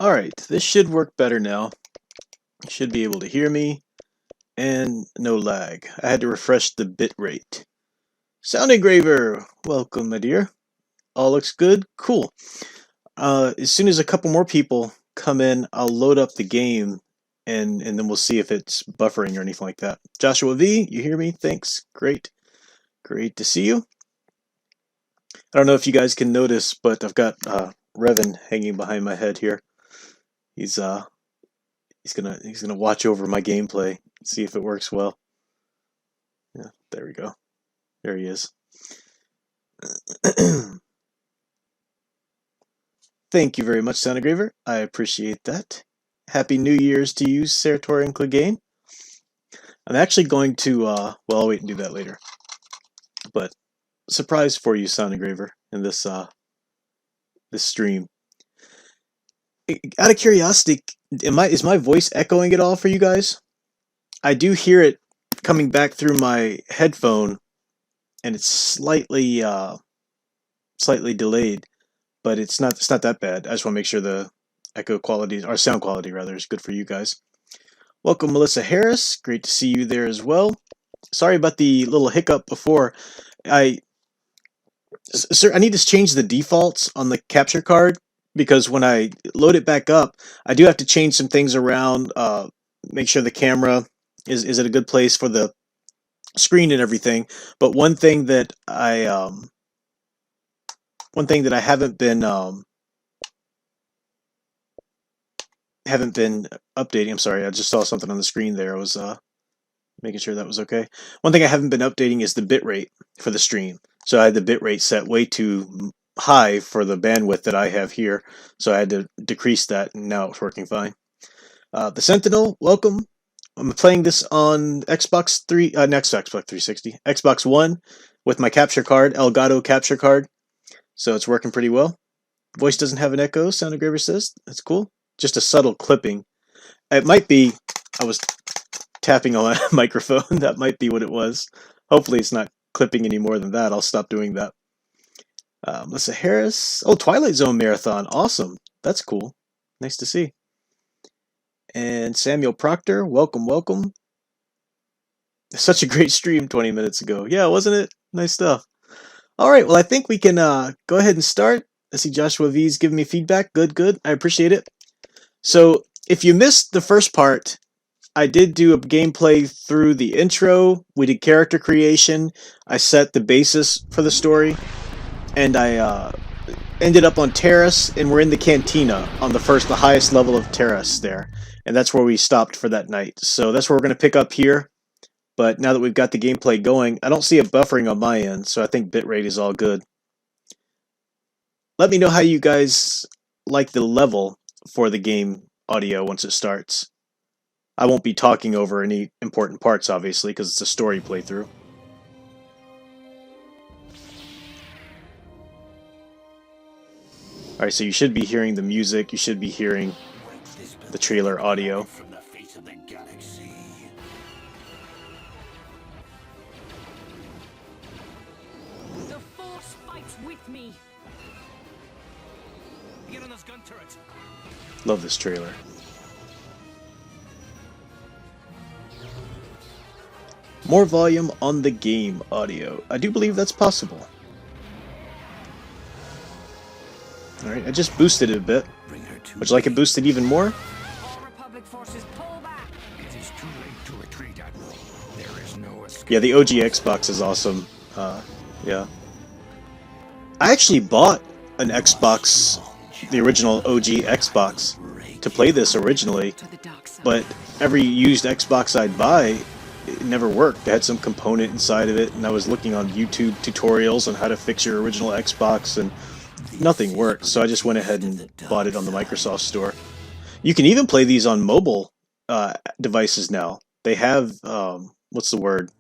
Alright, this should work better now. You should be able to hear me, and no lag. I had to refresh the bit rate. Sound Engraver! Welcome, my dear. All looks good? Cool. As soon as a couple more people come in, I'll load up the game, and then we'll see if it's buffering or anything like that. Joshua V, you hear me? Thanks. Great. Great to see you. I don't know if you guys can notice, but I've got Revan hanging behind my head here. He's gonna watch over my gameplay, see if it works well. Yeah, there we go. There he is. Thank you very much, Sound Engraver. I appreciate that. Happy New Year's to you, Serator and Clegane. I'm actually going to, well, I'll wait and do that later. But, surprise for you, Sound Engraver, in this, this stream. Out of curiosity, is my voice echoing at all for you guys? I do hear it coming back through my headphone, and it's slightly delayed, but it's not that bad. I just want to make sure the echo quality, or sound quality rather, is good for you guys. Welcome, Melissa Harris. Great to see you there as well. Sorry about the little hiccup before. Sir, I need to change the defaults on the capture card, because when I load it back up, I do have to change some things around, make sure the camera is at a good place for the screen and everything. But one thing that I haven't been updating. I'm sorry, I just saw something on the screen there. I was making sure that was okay. One thing I haven't been updating is the bitrate for the stream. So I had the bitrate set way too high for the bandwidth that I have here, so I had to decrease that, and now it's working fine. The Sentinel, welcome. I'm playing this on Xbox 3, next Xbox 360, Xbox One, with my capture card, Elgato capture card, so it's working pretty well. Voice doesn't have an echo, Sound Engraver says. That's cool. Just a subtle clipping. It might be, I was tapping on a microphone, that might be what it was. Hopefully it's not clipping any more than that. I'll stop doing that. Melissa Harris. Oh, Twilight Zone Marathon. Awesome. That's cool. Nice to see. And Samuel Proctor. Welcome, welcome. Such a great stream 20 minutes ago. Yeah, wasn't it? Nice stuff. All right, well, I think we can go ahead and start. I see Joshua V's giving me feedback. Good, good. I appreciate it. So, if you missed the first part, I did do a gameplay through the intro. We did character creation. I set the basis for the story. And I ended up on Terrace, and we're in the Cantina on the highest level of Terrace there. And that's where we stopped for that night. So that's where we're going to pick up here. But now that we've got the gameplay going, I don't see it buffering on my end, so I think bitrate is all good. Let me know how you guys like the level for the game audio once it starts. I won't be talking over any important parts, obviously, because it's a story playthrough. Alright, so you should be hearing the music, you should be hearing the trailer audio. The Force fights with me. Get on those gun turrets. Love this trailer. More volume on the game audio. I do believe that's possible. Alright, I just boosted it a bit. Would you like it boosted even more? All Republic forces pull back. It is too late to retreat, Admiral. There is no escape. Yeah, the OG Xbox is awesome. Yeah. I actually bought an Xbox, the original OG Xbox, to play this originally, but every used Xbox I'd buy, it never worked. It had some component inside of it, and I was looking on YouTube tutorials on how to fix your original Xbox, and nothing worked, so I just went ahead and bought it on the Microsoft Store. You can even play these on mobile devices now. They have, what's the word?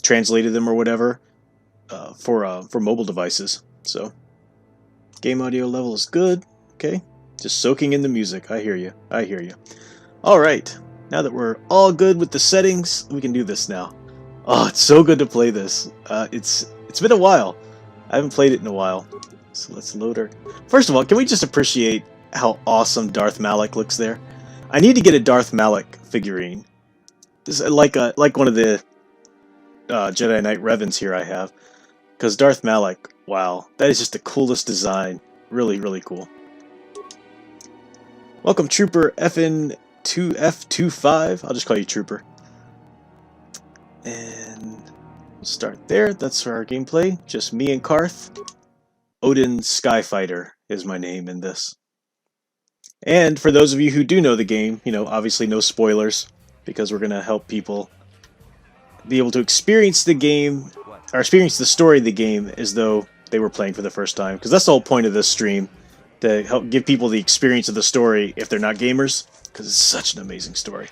Translated them or whatever for mobile devices. So, game audio level is good. Okay, just soaking in the music. I hear you. I hear you. All right, now that we're all good with the settings, we can do this now. Oh, it's so good to play this. It's been a while. I haven't played it in a while. So let's load her. First of all, can we just appreciate how awesome Darth Malak looks there. I need to get a Darth Malak figurine. This is like one of the Jedi Knight Revens here I have, because Darth Malak, wow, that is just the coolest design. Really, really cool. Welcome, Trooper FN2F25. I'll just call you Trooper. And we'll start there. That's our gameplay. Just me and Karth. Odin Skyfighter is my name in this. And for those of you who do know the game, you know, obviously no spoilers, because we're going to help people be able to experience the game, or experience the story of the game as though they were playing for the first time. Because that's the whole point of this stream, to help give people the experience of the story if they're not gamers, because it's such an amazing story.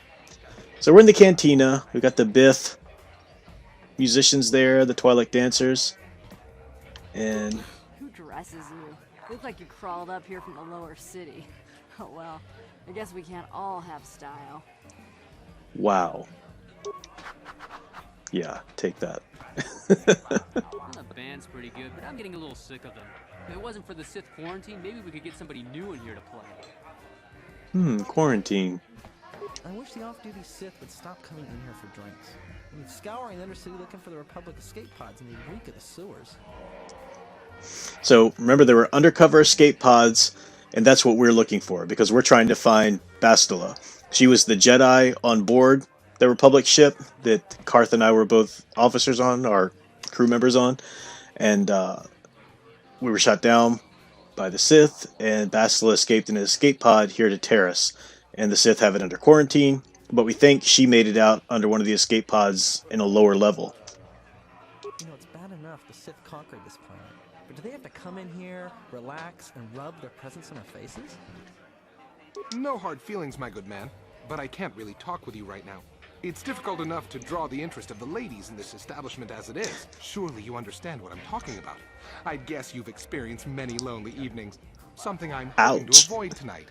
So we're in the cantina. We've got the Bith musicians there, the Twilight Dancers, and... Who dresses you? Look like you crawled up here from the lower city. Oh well, I guess we can't all have style. wow. Yeah, take that. Well, the band's pretty good, but I'm getting a little sick of them. If it wasn't for the Sith quarantine, maybe we could get somebody new in here to play. Quarantine. I wish the off-duty Sith would stop coming in here for drinks. I mean, scouring the Undercity looking for the Republic escape pods, and they reek of the sewers. So remember, there were undercover escape pods, and that's what we're looking for, because we're trying to find Bastila. She was the Jedi on board the Republic ship that Karth and I were both officers on, or crew members on, and we were shot down by the Sith, and Bastila escaped in an escape pod here to Terrace, and the Sith have it under quarantine, but we think she made it out under one of the escape pods in a lower level. You know, it's bad enough the Sith conquered this planet, but do they have to come in here, relax, and rub their presence on our faces? No hard feelings, my good man, but I can't really talk with you right now. It's difficult enough to draw the interest of the ladies in this establishment as it is. Surely you understand what I'm talking about. I guess you've experienced many lonely evenings. Something I'm hoping to Ouch. avoid tonight.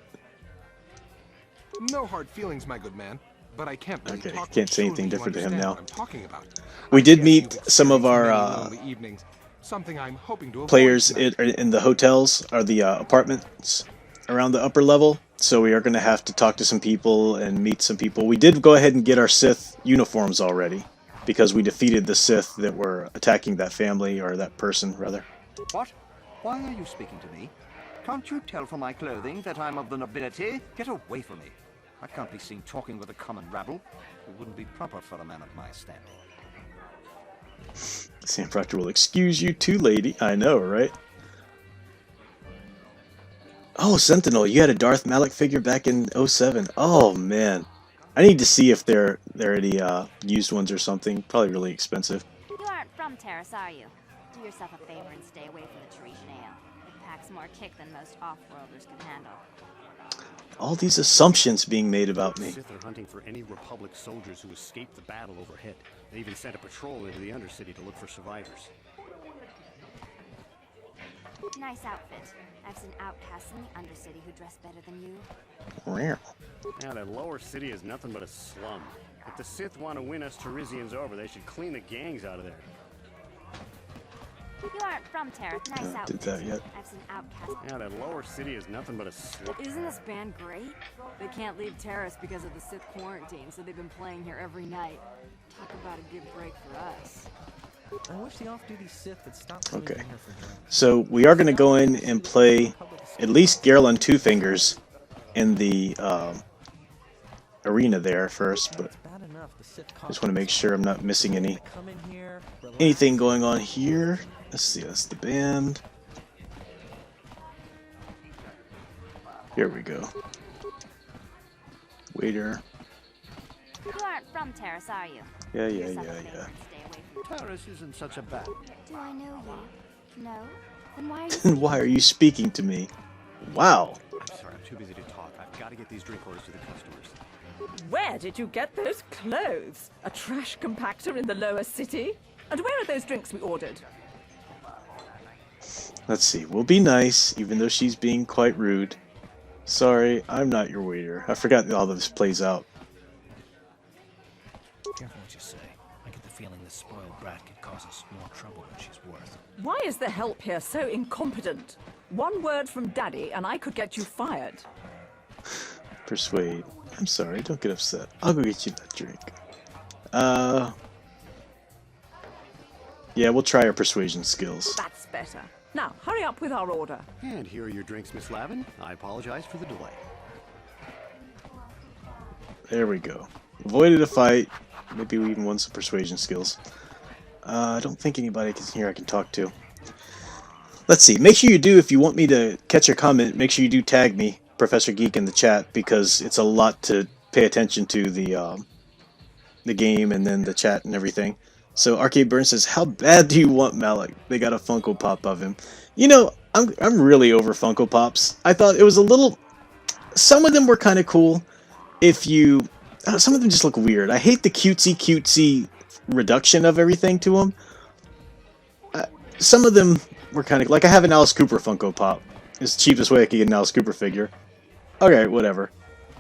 No hard feelings, my good man, but I can't really Okay, talk. can't say Surely anything you different to him understand now. what I'm talking about. We I did guess meet you've some of experienced our many lonely evenings. Something I'm hoping to avoid players tonight. in the hotels, or the apartments around the upper level, so we are going to have to talk to some people and meet some people. We did go ahead and get our Sith uniforms already, because we defeated the Sith that were attacking that family, or that person, rather. What? Why are you speaking to me? Can't you tell from my clothing that I'm of the nobility? Get away from me. I can't be seen talking with a common rabble. It wouldn't be proper for a man of my standing. Sam Proctor will excuse you too, lady. I know, right? Oh, Sentinel, you had a Darth Malak figure back in 07. Oh, man. I need to see if they're any used ones or something. Probably really expensive. You aren't from Terrace, are you? Do yourself a favor and stay away from the Teresian ale. It packs more kick than most off-worlders can handle. All these assumptions being made about me. Sith are hunting for any Republic soldiers who escaped the battle overhead. They even sent a patrol into the Undercity to look for survivors. Nice outfit. I've seen outcasts in the Undercity who dress better than you. Now, that lower city is nothing but a slum. If the Sith want to win us Teresians over, they should clean the gangs out of there. You aren't from Terrace. Nice Did outfit. that yet? I've seen outcasts. Now, that lower city is nothing but a slum. Isn't this band great? They can't leave Terrace because of the Sith quarantine, so they've been playing here every night. Talk about a good break for us. I wish the off-duty Sith would stop coming Okay. in here for drinks. So we are going to go in and play at least Garland Two Fingers in the arena there first, but It's bad enough the Sith just want to make sure I'm not missing conquered. any They come in here, relax, anything going on here. Let's see, that's the band. Here we go. Waiter. You aren't from Terrace, are you? Yeah, Do yeah, yourself yeah, a favor yeah. and stay away from Terrace isn't such a bad. Do I know you? No? Then why are you And why are you speaking to me? Wow. I'm sorry, I'm too busy to talk. I've got to get these drink orders to the customers. Where did you get those clothes? A trash compactor in the lower city? And where are those drinks we ordered? Let's see. We'll be nice, even though she's being quite rude. Sorry, I'm not your waiter. I forgot how this plays out. Careful what you say. I get the feeling the spoiled brat could cause us more trouble than she's worth. Why is the help here so incompetent? One word from Daddy and I could get you fired. Persuade. I'm sorry, don't get upset. I'll go get you that drink. Yeah, we'll try our persuasion skills. That's better. Now, hurry up with our order. And here are your drinks, Miss Lavin. I apologize for the delay. There we go. Avoided a fight. Maybe we even won some persuasion skills. I don't think anybody here I can talk to. Let's see. Make sure you do, if you want me to catch a comment, make sure you do tag me, Professor Geek, in the chat, because it's a lot to pay attention to the game and then the chat and everything. So Arcade Burn says, how bad do you want Malik? They got a Funko Pop of him. You know, I'm really over Funko Pops. I thought it was a little... Some of them were kind of cool. If you... some of them just look weird. I hate the cutesy reduction of everything to them. Some of them were kind of... Like, I have an Alice Cooper Funko Pop. It's the cheapest way I could get an Alice Cooper figure. Okay, whatever.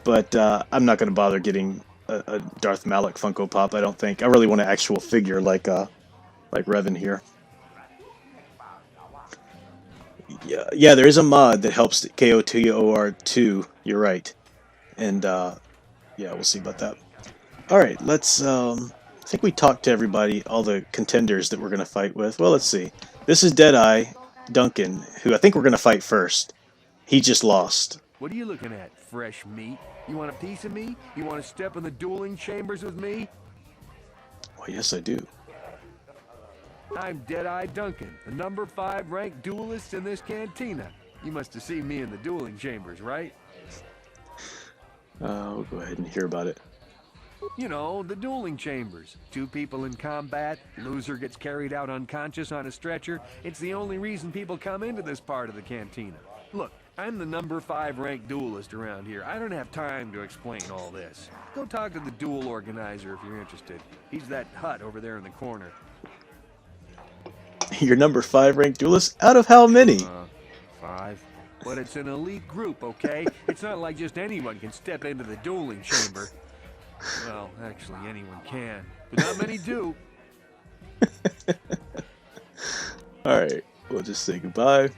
But I'm not going to bother getting a Darth Malik Funko Pop, I don't think. I really want an actual figure like Revan here. Yeah, there is a mod that helps KOTOR 2. You're right. And, yeah, we'll see about that. Alright, let's, I think we talked to everybody, all the contenders that we're going to fight with. Well, let's see. This is Deadeye Duncan, who I think we're going to fight first. He just lost. What are you looking at, fresh meat? You want a piece of me? You want to step in the dueling chambers with me? Well, yes, I do. I'm Deadeye Duncan, the number 5 ranked duelist in this cantina. You must have seen me in the dueling chambers, right? We'll go ahead and hear about it. You know, the dueling chambers. 2 people in combat, loser gets carried out unconscious on a stretcher. It's the only reason people come into this part of the cantina. Look, I'm the number 5 ranked duelist around here. I don't have time to explain all this. Go talk to the duel organizer if you're interested. He's that hut over there in the corner. Your number 5 ranked duelist? Out of how many? 5. But it's an elite group, okay? It's not like just anyone can step into the dueling chamber. Well, actually, anyone can, but not many do. Alright, we'll just say goodbye.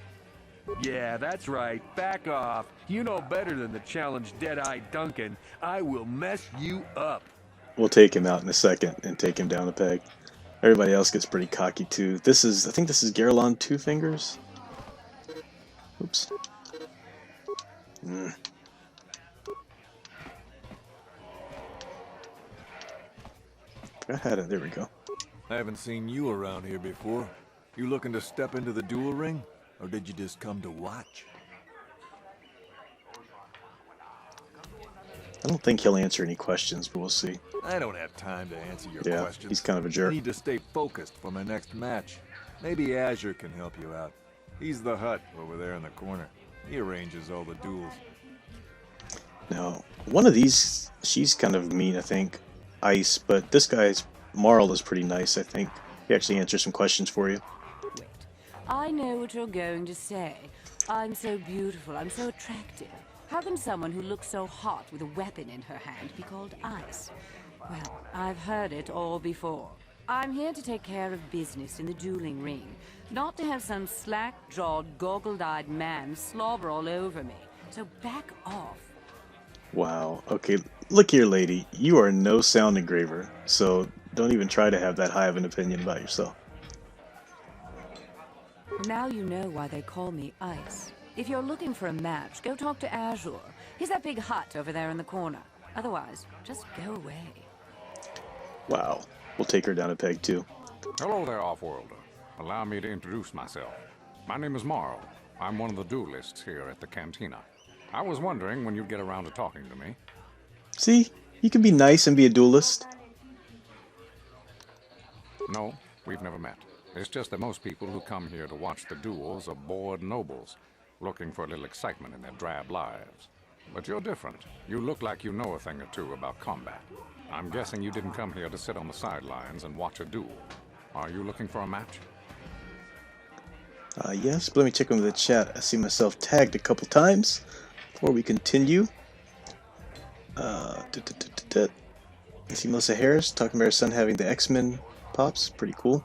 Yeah, that's right. Back off. You know better than to challenge Deadeye Duncan. I will mess you up. We'll take him out in a second and take him down a peg. Everybody else gets pretty cocky too. This is, I think this is Garelon Two Fingers. Oops. I had it. There we go. I haven't seen you around here before. You looking to step into the duel ring? Or did you just come to watch? I don't think he'll answer any questions, but we'll see. I don't have time to answer your questions. He's kind of a jerk. I need to stay focused for my next match. Maybe Azure can help you out. He's the hut over there in the corner. He arranges all the duels. Now, one of these, she's kind of mean, I think. Ice, but this guy's Marl is pretty nice, I think. He actually answers some questions for you. Wait, I know what you're going to say. I'm so beautiful, I'm so attractive. How can someone who looks so hot with a weapon in her hand be called Ice? Well, I've heard it all before. I'm here to take care of business in the dueling ring, not to have some slack-jawed, goggled-eyed man slobber all over me. So back off. Wow. Okay, look here, lady. You are no sound engraver, so don't even try to have that high of an opinion about yourself. Now you know why they call me Ice. If you're looking for a match, go talk to Azure. He's that big hut over there in the corner. Otherwise, just go away. Wow. We'll take her down a peg, too. Hello there, Offworlder. Allow me to introduce myself. My name is Marl. I'm one of the duelists here at the cantina. I was wondering when you'd get around to talking to me. See? You can be nice and be a duelist. No, we've never met. It's just that most people who come here to watch the duels are bored nobles, looking for a little excitement in their drab lives. But you're different. You look like you know a thing or two about combat. I'm guessing you didn't come here to sit on the sidelines and watch a duel. Are you looking for a match? Yes, but let me check into the chat. I see myself tagged a couple times before we continue. I see Melissa Harris talking about her son having the X-Men pops. Pretty cool.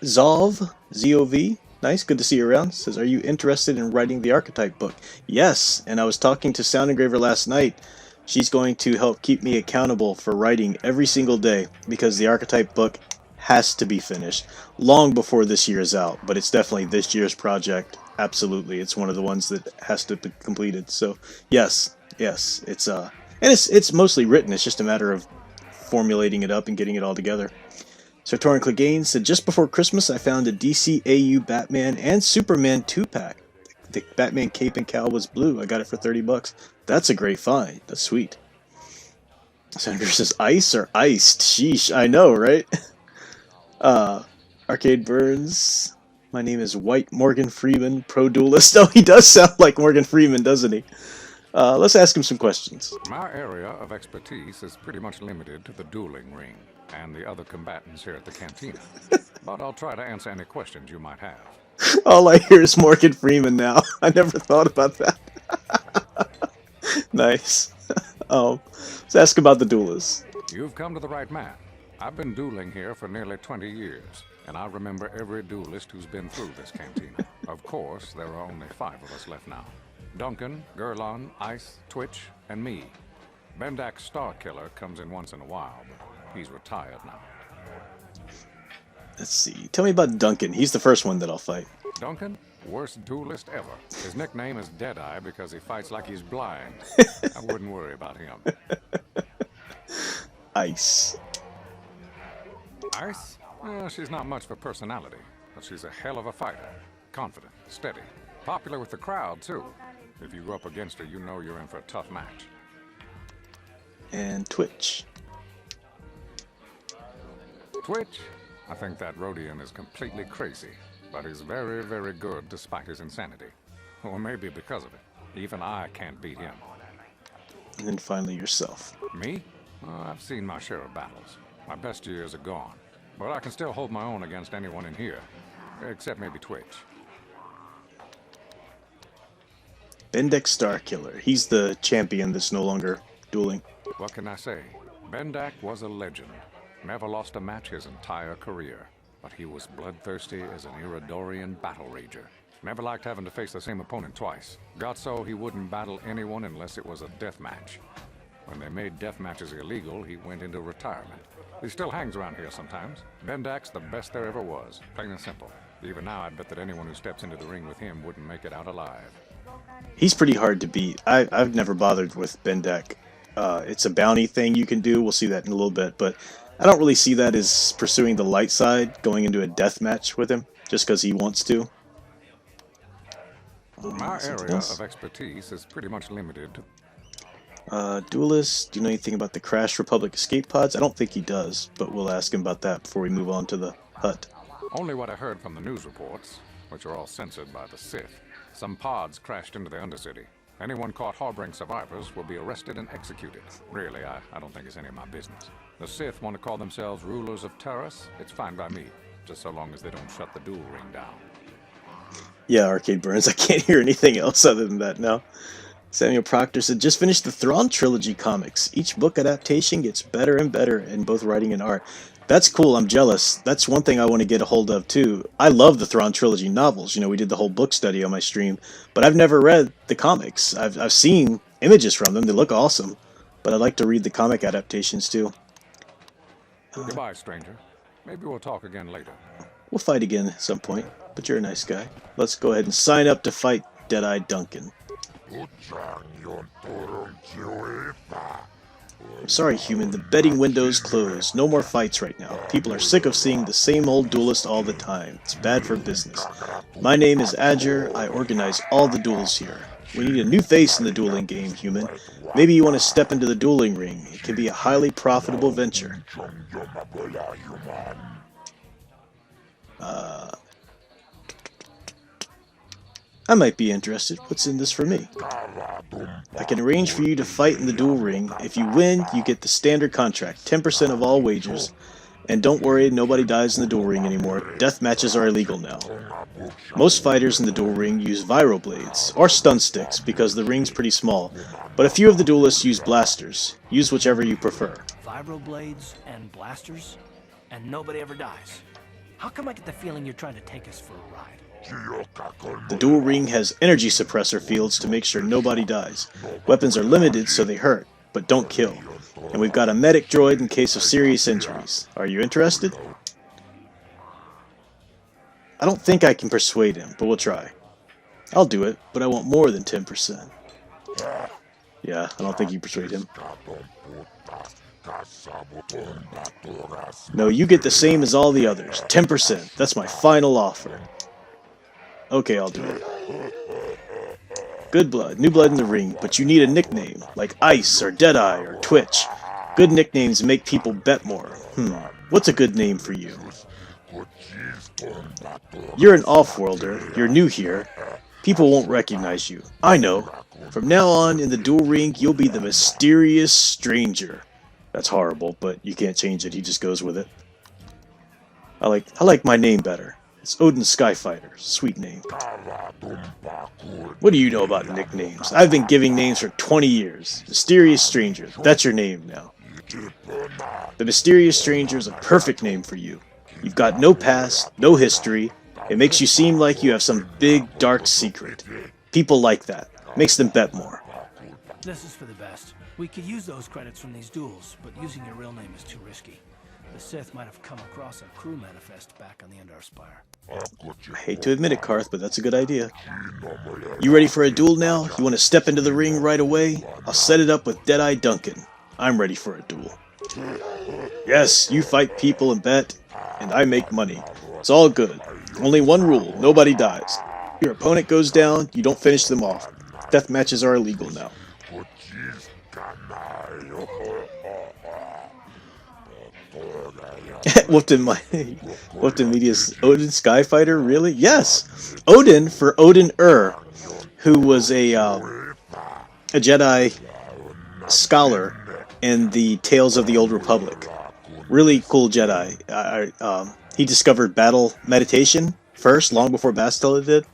Zov, Z-O-V, nice, good to see you around. Says, are you interested in writing the archetype book? Yes, and I was talking to Sound Engraver last night. She's going to help keep me accountable for writing every single day because the archetype book has to be finished long before this year is out, but it's definitely this year's project. Absolutely, it's one of the ones that has to be completed. So yes, it's and it's mostly written. It's just a matter of formulating it up and getting it all together. Sartorian Clegane said, just before Christmas I found a DCAU Batman and Superman 2-pack. The Batman cape and cowl was blue. I got it for $30. That's a great find. That's sweet. Senator says, ice or iced? Sheesh, I know, right? Arcade Burns. My name is White Morgan Freeman, pro duelist. Oh, he does sound like Morgan Freeman, doesn't he? Let's ask him some questions. My area of expertise is pretty much limited to the dueling ring and the other combatants here at the cantina. But I'll try to answer any questions you might have. All I hear is Morgan Freeman now. I never thought about that. Nice. Let's ask about the duelists. You've come to the right man. I've been dueling here for nearly 20 years, and I remember every duelist who's been through this cantina. Of course, there are only 5 of us left now. Duncan, Gerlon, Ice, Twitch, and me. Bendak's Star Killer comes in once in a while, but he's retired now. Let's see. Tell me about Duncan. He's the first one that I'll fight. Duncan? Worst duelist ever. His nickname is Deadeye because he fights like he's blind. I wouldn't worry about him. Ice. Ice? Well, she's not much for personality, but she's a hell of a fighter. Confident, steady, popular with the crowd, too. If you go up against her, you know you're in for a tough match. And Twitch. Twitch? I think that Rhodian is completely crazy, but he's very, very good despite his insanity. Or maybe because of it. Even I can't beat him. And then finally yourself. Me? I've seen my share of battles. My best years are gone. But I can still hold my own against anyone in here. Except maybe Twitch. Bendak Star Killer. He's the champion that's no longer dueling. What can I say? Bendak was a legend. Never lost a match his entire career. But he was bloodthirsty as an Iridorian battle rager. Never liked having to face the same opponent twice. Got so he wouldn't battle anyone unless it was a death match. When they made death matches illegal, he went into retirement. He still hangs around here sometimes. Bendak's the best there ever was, plain and simple. Even now, I'd bet that anyone who steps into the ring with him wouldn't make it out alive. He's pretty hard to beat. I've never bothered with Bendak. It's a bounty thing you can do. We'll see that in a little bit, but I don't really see that as pursuing the light side, going into a death match with him, just because he wants to. My area of expertise is pretty much limited to... Duelist, do you know anything about the Crash Republic escape pods? I don't think he does, but we'll ask him about that before we move on to the hut. Only what I heard from the news reports, which are all censored by the Sith. Some pods crashed into the Undercity. Anyone caught harboring survivors will be arrested and executed. Really, I don't think it's any of my business. The Sith want to call themselves rulers of Taurus. It's fine by me, just so long as they don't shut the duel ring down. Yeah, Arcade Burns, I can't hear anything else other than that now. Samuel Proctor said, just finished the Thrawn trilogy comics. Each book adaptation gets better and better in both writing and art. That's cool, I'm jealous. That's one thing I want to get a hold of too. I love the Thrawn trilogy novels. You know, we did the whole book study on my stream, but I've never read the comics. I've seen images from them, they look awesome, but I'd like to read the comic adaptations too. Goodbye, stranger. Maybe we'll talk again later. We'll fight again at some point, but you're a nice guy. Let's go ahead and sign up to fight Deadeye Duncan. I'm sorry, human, the betting window's closed. No more fights right now. People are sick of seeing the same old duelist all the time. It's bad for business. My name is Adger. I organize all the duels here. We need a new face in the dueling game, human. Maybe you want to step into the dueling ring. It can be a highly profitable venture. I might be interested. What's in this for me? I can arrange for you to fight in the duel ring. If you win, you get the standard contract, 10% of all wagers. And don't worry, nobody dies in the duel ring anymore. Death matches are illegal now. Most fighters in the duel ring use viro blades, or stun sticks, because the ring's pretty small. But a few of the duelists use blasters. Use whichever you prefer. vibroblades and blasters, and nobody ever dies. How come I get the feeling you're trying to take us for a ride? The dual ring has energy suppressor fields to make sure nobody dies. Weapons are limited so they hurt, but don't kill. And we've got a medic droid in case of serious injuries. Are you interested? I don't think I can persuade him, but we'll try. I'll do it, but I want more than 10%. Yeah, I don't think you persuade him. No, you get the same as all the others. 10%. That's my final offer. Okay, I'll do it. Good blood, new blood in the ring, but you need a nickname, like Ice or Deadeye or Twitch. Good nicknames make people bet more. What's a good name for you? You're an off-worlder, you're new here. People won't recognize you. I know. From now on, in the duel ring, you'll be the mysterious stranger. That's horrible, but you can't change it, he just goes with it. I like my name better. It's Odin Skyfighter. Sweet name. What do you know about nicknames? I've been giving names for 20 years. Mysterious Stranger. That's your name now. The Mysterious Stranger is a perfect name for you. You've got no past, no history. It makes you seem like you have some big, dark secret. People like that. Makes them bet more. This is for the best. We could use those credits from these duels, but using your real name is too risky. The Sith might have come across a crew manifest back on the Endar Spire. I hate to admit it, Karth, but that's a good idea. You ready for a duel now? You want to step into the ring right away? I'll set it up with Deadeye Duncan. I'm ready for a duel. Yes, you fight people and bet, and I make money. It's all good. Only one rule, nobody dies. Your opponent goes down, you don't finish them off. Death matches are illegal now. Whoopton Media's Odin Skyfighter, really? Yes! Odin for Odin who was a Jedi scholar in the Tales of the Old Republic. Really cool Jedi. He discovered battle meditation first, long before Bastila did.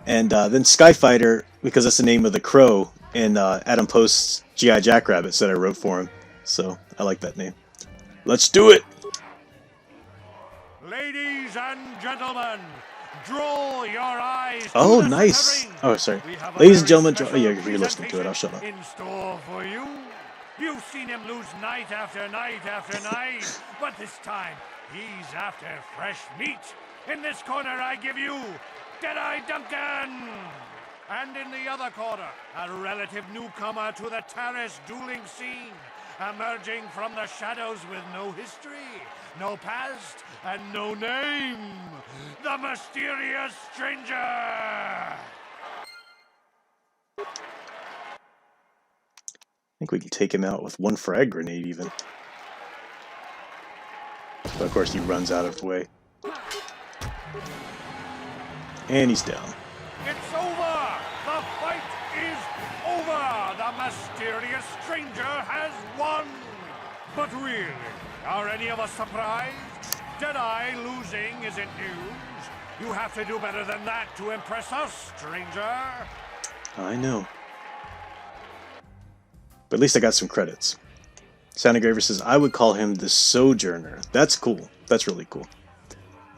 And then Skyfighter, because that's the name of the crow in Adam Post's G.I. Jackrabbits that I wrote for him. So, I like that name. Let's do it! Ladies and gentlemen, draw your eyes. Oh, nice. Oh, sorry. Ladies and gentlemen, oh, yeah, you're listening to it. I'll shut up. In store for you. You've seen him lose night after night after night, but this time he's after fresh meat. In this corner, I give you Deadeye Duncan. And in the other corner, a relative newcomer to the terrace dueling scene, emerging from the shadows with no history, no past, and no name, the mysterious stranger! I think we can take him out with one frag grenade, even. But of course, he runs out of the way. And he's down. It's over! The fight is over! The mysterious stranger has won! But really, are any of us surprised? Deadeye losing isn't news. You have to do better than that to impress us, stranger. I know. But at least I got some credits. Soundagraver says, I would call him the Sojourner. That's cool. That's really cool.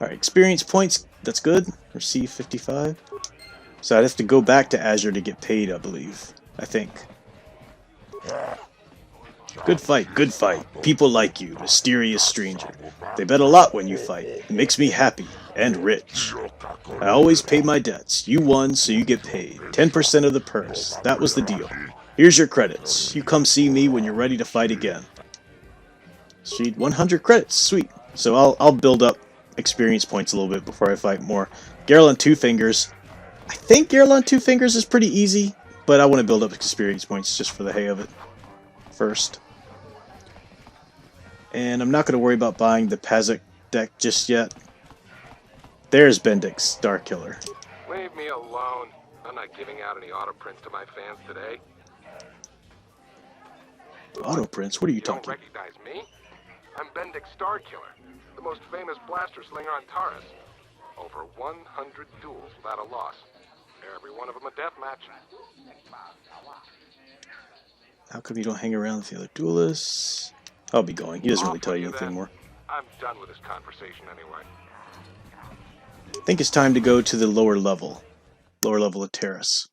Alright, experience points. That's good. Receive 55. So I'd have to go back to Azure to get paid, I believe. I think. Good fight, good fight. People like you, mysterious stranger. They bet a lot when you fight. It makes me happy and rich. I always pay my debts. You won, so you get paid. 10% of the purse. That was the deal. Here's your credits. You come see me when you're ready to fight again. Sweet, 100 credits. Sweet. So I'll build up experience points a little bit before I fight more. Garrel on 2 Fingers. I think Garrel on 2 Fingers is pretty easy, but I want to build up experience points just for the hay of it first. And I'm not going to worry about buying the Pazak deck just yet. There's Bendix, Starkiller. Leave me alone. I'm not giving out any auto prints to my fans today. Auto prints? What are you You don't talking? recognize me? I'm Bendix Starkiller, the most famous blaster slinger on Taurus. Over 100 duels without a loss. Every one of them a death match. How come you don't hang around with the other duelists? I'll be going. He doesn't really tell Off with you anything then. more. I'm done with this conversation anyway. I think it's time to go to the lower level of terrace.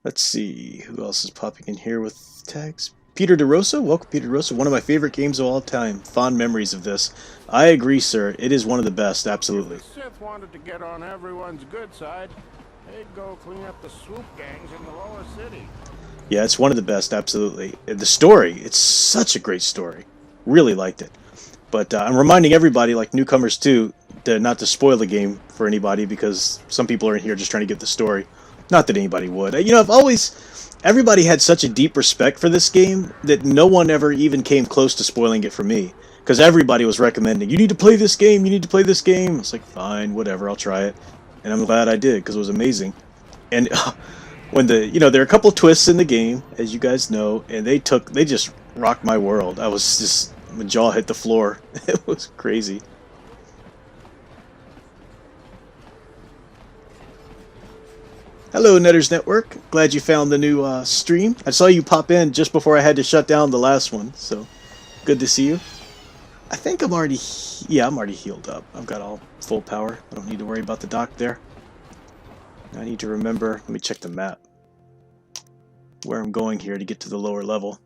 Let's see who else is popping in here with tags. Peter DeRosa, welcome Peter DeRosa, one of my favorite games of all time. Fond memories of this. I agree, sir. It is one of the best, absolutely. If the Sith wanted to get on everyone's good side, they'd go clean up the swoop gangs in the lower city. Yeah, it's one of the best, absolutely. The story, it's such a great story. Really liked it. But I'm reminding everybody, like newcomers too, not to spoil the game for anybody because some people are in here just trying to get the story. Not that anybody would. You know, everybody had such a deep respect for this game that no one ever even came close to spoiling it for me. Because everybody was recommending, you need to play this game, you need to play this game. It's like, fine, whatever, I'll try it. And I'm glad I did because it was amazing. And when there are a couple twists in the game, as you guys know, and they just rocked my world. My jaw hit the floor. It was crazy. Hello, Netters Network. Glad you found the new stream. I saw you pop in just before I had to shut down the last one, so good to see you. I think I'm already healed up. I've got all full power. I don't need to worry about the dock there. I need to remember, let me check the map, where I'm going here to get to the lower level.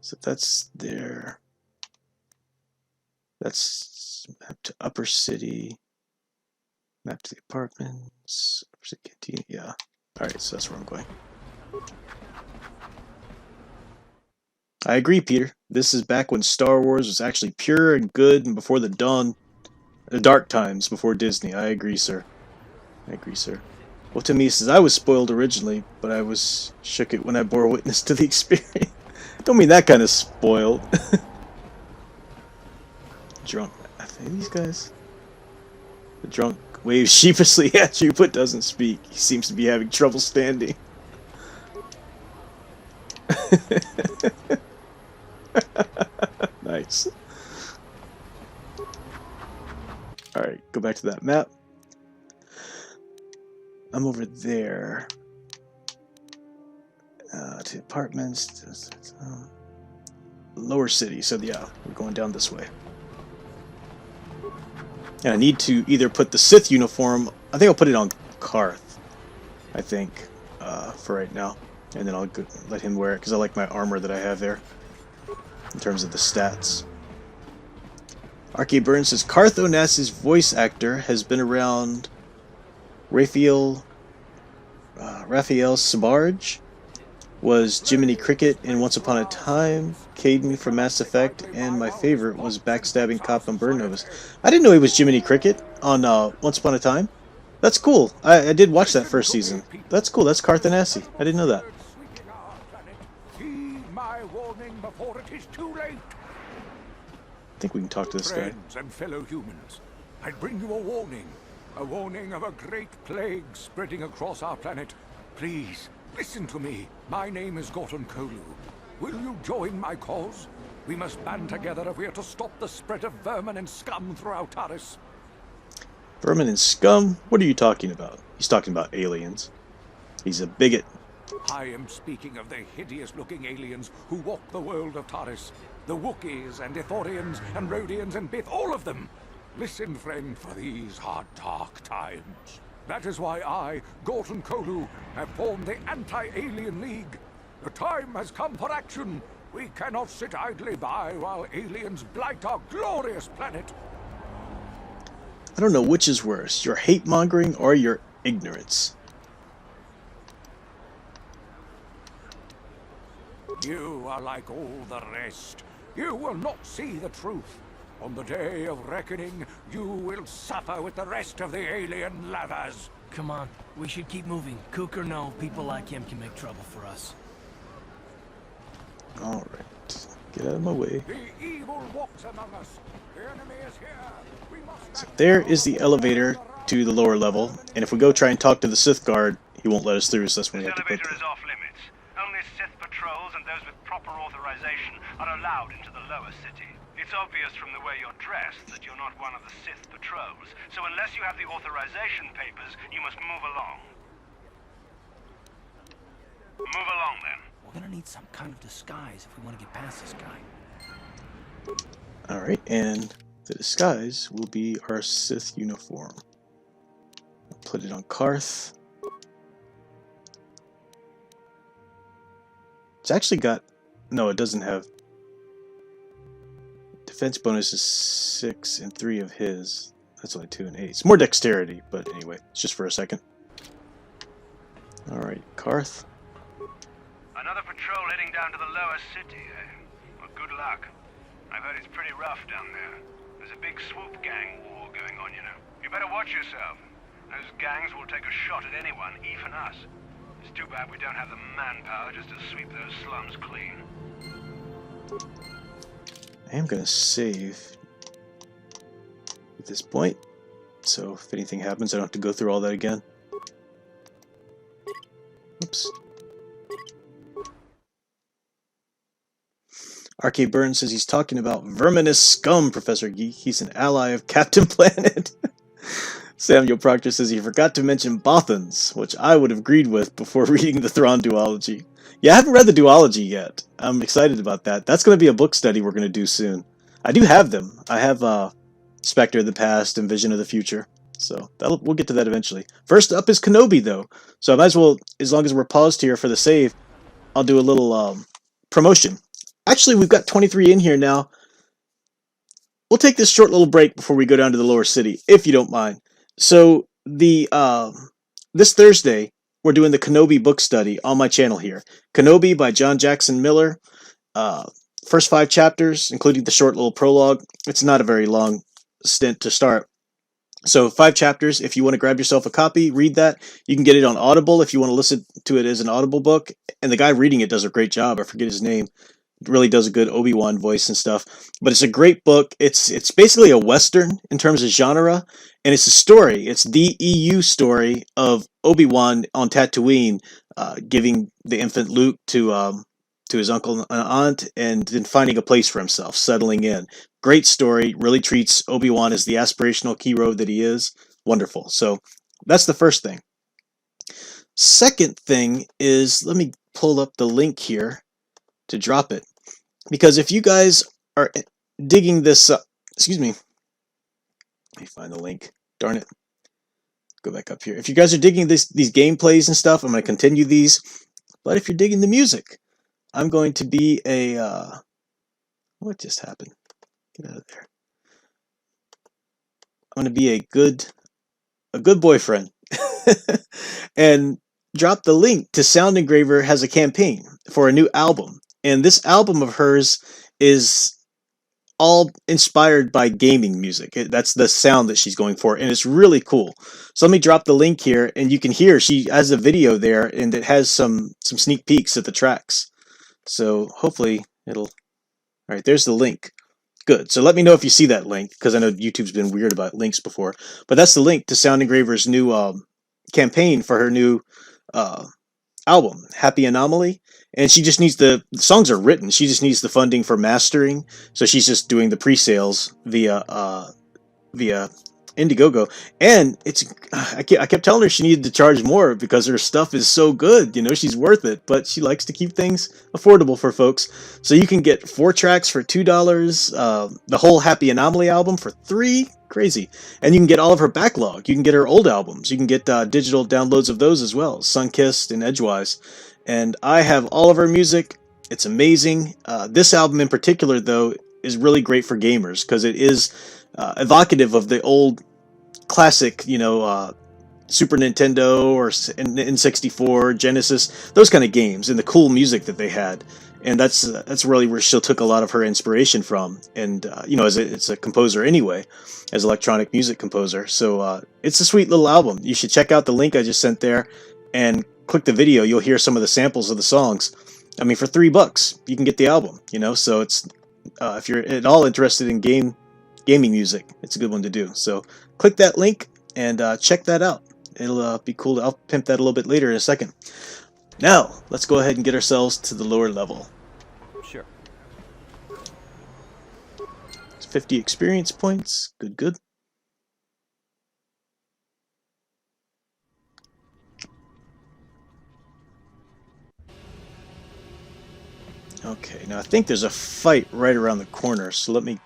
So that's there. That's map to Upper City. Map to the apartments. Upper City Canteen. Yeah. Alright, so that's where I'm going. I agree, Peter. This is back when Star Wars was actually pure and good and before the dark times before Disney. I agree, sir. I agree, sir. Well, to me, says I was spoiled originally, but I was shook it when I bore witness to the experience. Don't mean that kind of spoiled. Drunk. I think these guys. The drunk waves sheepishly at you, but doesn't speak. He seems to be having trouble standing. Nice. Alright, go back to that map. I'm over there. To apartments. Lower city. So yeah, we're going down this way. And I need to either put the Sith uniform. I think I'll put it on Karth. I think for right now, and then I'll let him wear it because I like my armor that I have there. In terms of the stats. Arcade Burns says Karth Onassis' voice actor has been around. Raphael Sbarge was Jiminy Cricket in Once Upon a Time, Caden from Mass Effect, and my favorite was Backstabbing Cop on Burn Notice. I didn't know he was Jiminy Cricket on Once Upon a Time. That's cool. I did watch that first season. That's cool. That's Karth Onassi. I didn't know that. My warning before it is too late. I think we can talk to this guy. Friends and fellow humans, I bring you a warning of a great plague spreading across our planet. Please, listen to me. My name is Gorton Kolu. Will you join my cause? We must band together if we are to stop the spread of vermin and scum throughout Taris. Vermin and scum? What are you talking about? He's talking about aliens. He's a bigot. I am speaking of the hideous-looking aliens who walk the world of Taris. The Wookiees and Ithorians and Rhodians and Bith, all of them. Listen, friend, for these are dark times. That is why I, Gorton Kolu, have formed the Anti-Alien League. The time has come for action. We cannot sit idly by while aliens blight our glorious planet. I don't know which is worse, your hate-mongering or your ignorance. You are like all the rest. You will not see the truth. On the day of reckoning, you will suffer with the rest of the alien lovers. Come on, we should keep moving. Kook or no, people like him can make trouble for us. Alright, get out of my way. The evil walks among us. The enemy is here. We must So there is the elevator to the lower level, and if we go try and talk to the Sith guard, he won't let us through, so that's when we have to put Is off limits. Only Sith patrols and those with proper authorization are allowed into the lower city. It's obvious from the way you're dressed that you're not one of the Sith patrols, so unless you have the authorization papers, you must move along. Move along then. We're gonna need some kind of disguise if we want to get past this guy. Alright, and the disguise will be our Sith uniform. Put it on Karth. It's actually got... No, it doesn't have... Defense bonus is 6 and 3 of his. That's only 2 and 8. It's more dexterity, but anyway, it's just for a second. Alright, Karth. Another patrol heading down to the lower city, eh? Well, good luck. I've heard it's pretty rough down there. There's a big swoop gang war going on, you know. You better watch yourself. Those gangs will take a shot at anyone, even us. It's too bad we don't have the manpower just to sweep those slums clean. I am going to save at this point, so if anything happens I don't have to go through all that again. Oops. Arcade Burns says he's talking about verminous scum, Professor Geek. He's an ally of Captain Planet. Samuel Proctor says he forgot to mention Bothans, which I would have agreed with before reading the Thrawn duology. Yeah, I haven't read the duology yet. I'm excited about that. That's going to be a book study we're going to do soon. I do have them. I have Spectre of the Past and Vision of the Future. So we'll get to that eventually. First up is Kenobi, though. So I might as well, as long as we're paused here for the save, I'll do a little promotion. Actually, we've got 23 in here now. We'll take this short little break before we go down to the lower city, if you don't mind. So this Thursday, we're doing the Kenobi book study on my channel here. Kenobi by John Jackson Miller. First 5 chapters, including the short little prologue. It's not a very long stint to start. So 5 chapters. If you want to grab yourself a copy, read that. You can get it on Audible if you want to listen to it as an Audible book. And the guy reading it does a great job. I forget his name. Really does a good Obi-Wan voice and stuff. But it's a great book. It's basically a Western in terms of genre. And it's a story. It's the EU story of Obi-Wan on Tatooine giving the infant Luke to his uncle and aunt, and then finding a place for himself, settling in. Great story. Really treats Obi-Wan as the aspirational hero that he is. Wonderful. So that's the first thing. Second thing is, let me pull up the link here to drop it. Because if you guys are digging this, excuse me, let me find the link. Darn it. Go back up here. If you guys are digging these gameplays and stuff, I'm going to continue these. But if you're digging the music, I'm going to be a, what just happened? Get out of there. I'm going to be a good boyfriend. And drop the link to Sound Engraver has a campaign for a new album. And this album of hers is all inspired by gaming music. That's the sound that she's going for, and it's really cool. So let me drop the link here, and you can hear she has a video there, and it has some sneak peeks at the tracks. So hopefully it'll... Alright, there's the link. Good. So let me know if you see that link, because I know YouTube's been weird about links before. But that's the link to Sound Engraver's new campaign for her new album, Happy Anomaly. And she just needs the songs are written. She just needs the funding for mastering. So she's just doing the pre-sales via Indiegogo. And I kept telling her she needed to charge more because her stuff is so good. You know, she's worth it. But she likes to keep things affordable for folks. So you can get 4 tracks for $2. The whole Happy Anomaly album for $3. Crazy. And you can get all of her backlog. You can get her old albums. You can get digital downloads of those as well. Sunkissed and Edgewise. And I have all of her music. It's amazing. This album in particular, though, is really great for gamers because it is evocative of the old classic, you know, Super Nintendo or N64, Genesis, those kind of games, and the cool music that they had. And that's really where she took a lot of her inspiration from. And, you know, it's a composer anyway, as electronic music composer. So it's a sweet little album. You should check out the link I just sent there and click the video. You'll hear some of the samples of the songs. I mean, for $3, you can get the album, you know. So it's if you're at all interested in gaming music, it's a good one to do. So click that link and check that out. It'll be cool. I'll pimp that a little bit later in a second. Now, let's go ahead and get ourselves to the lower level. Sure. It's 50 experience points. Good, good. Okay, now I think there's a fight right around the corner, so let me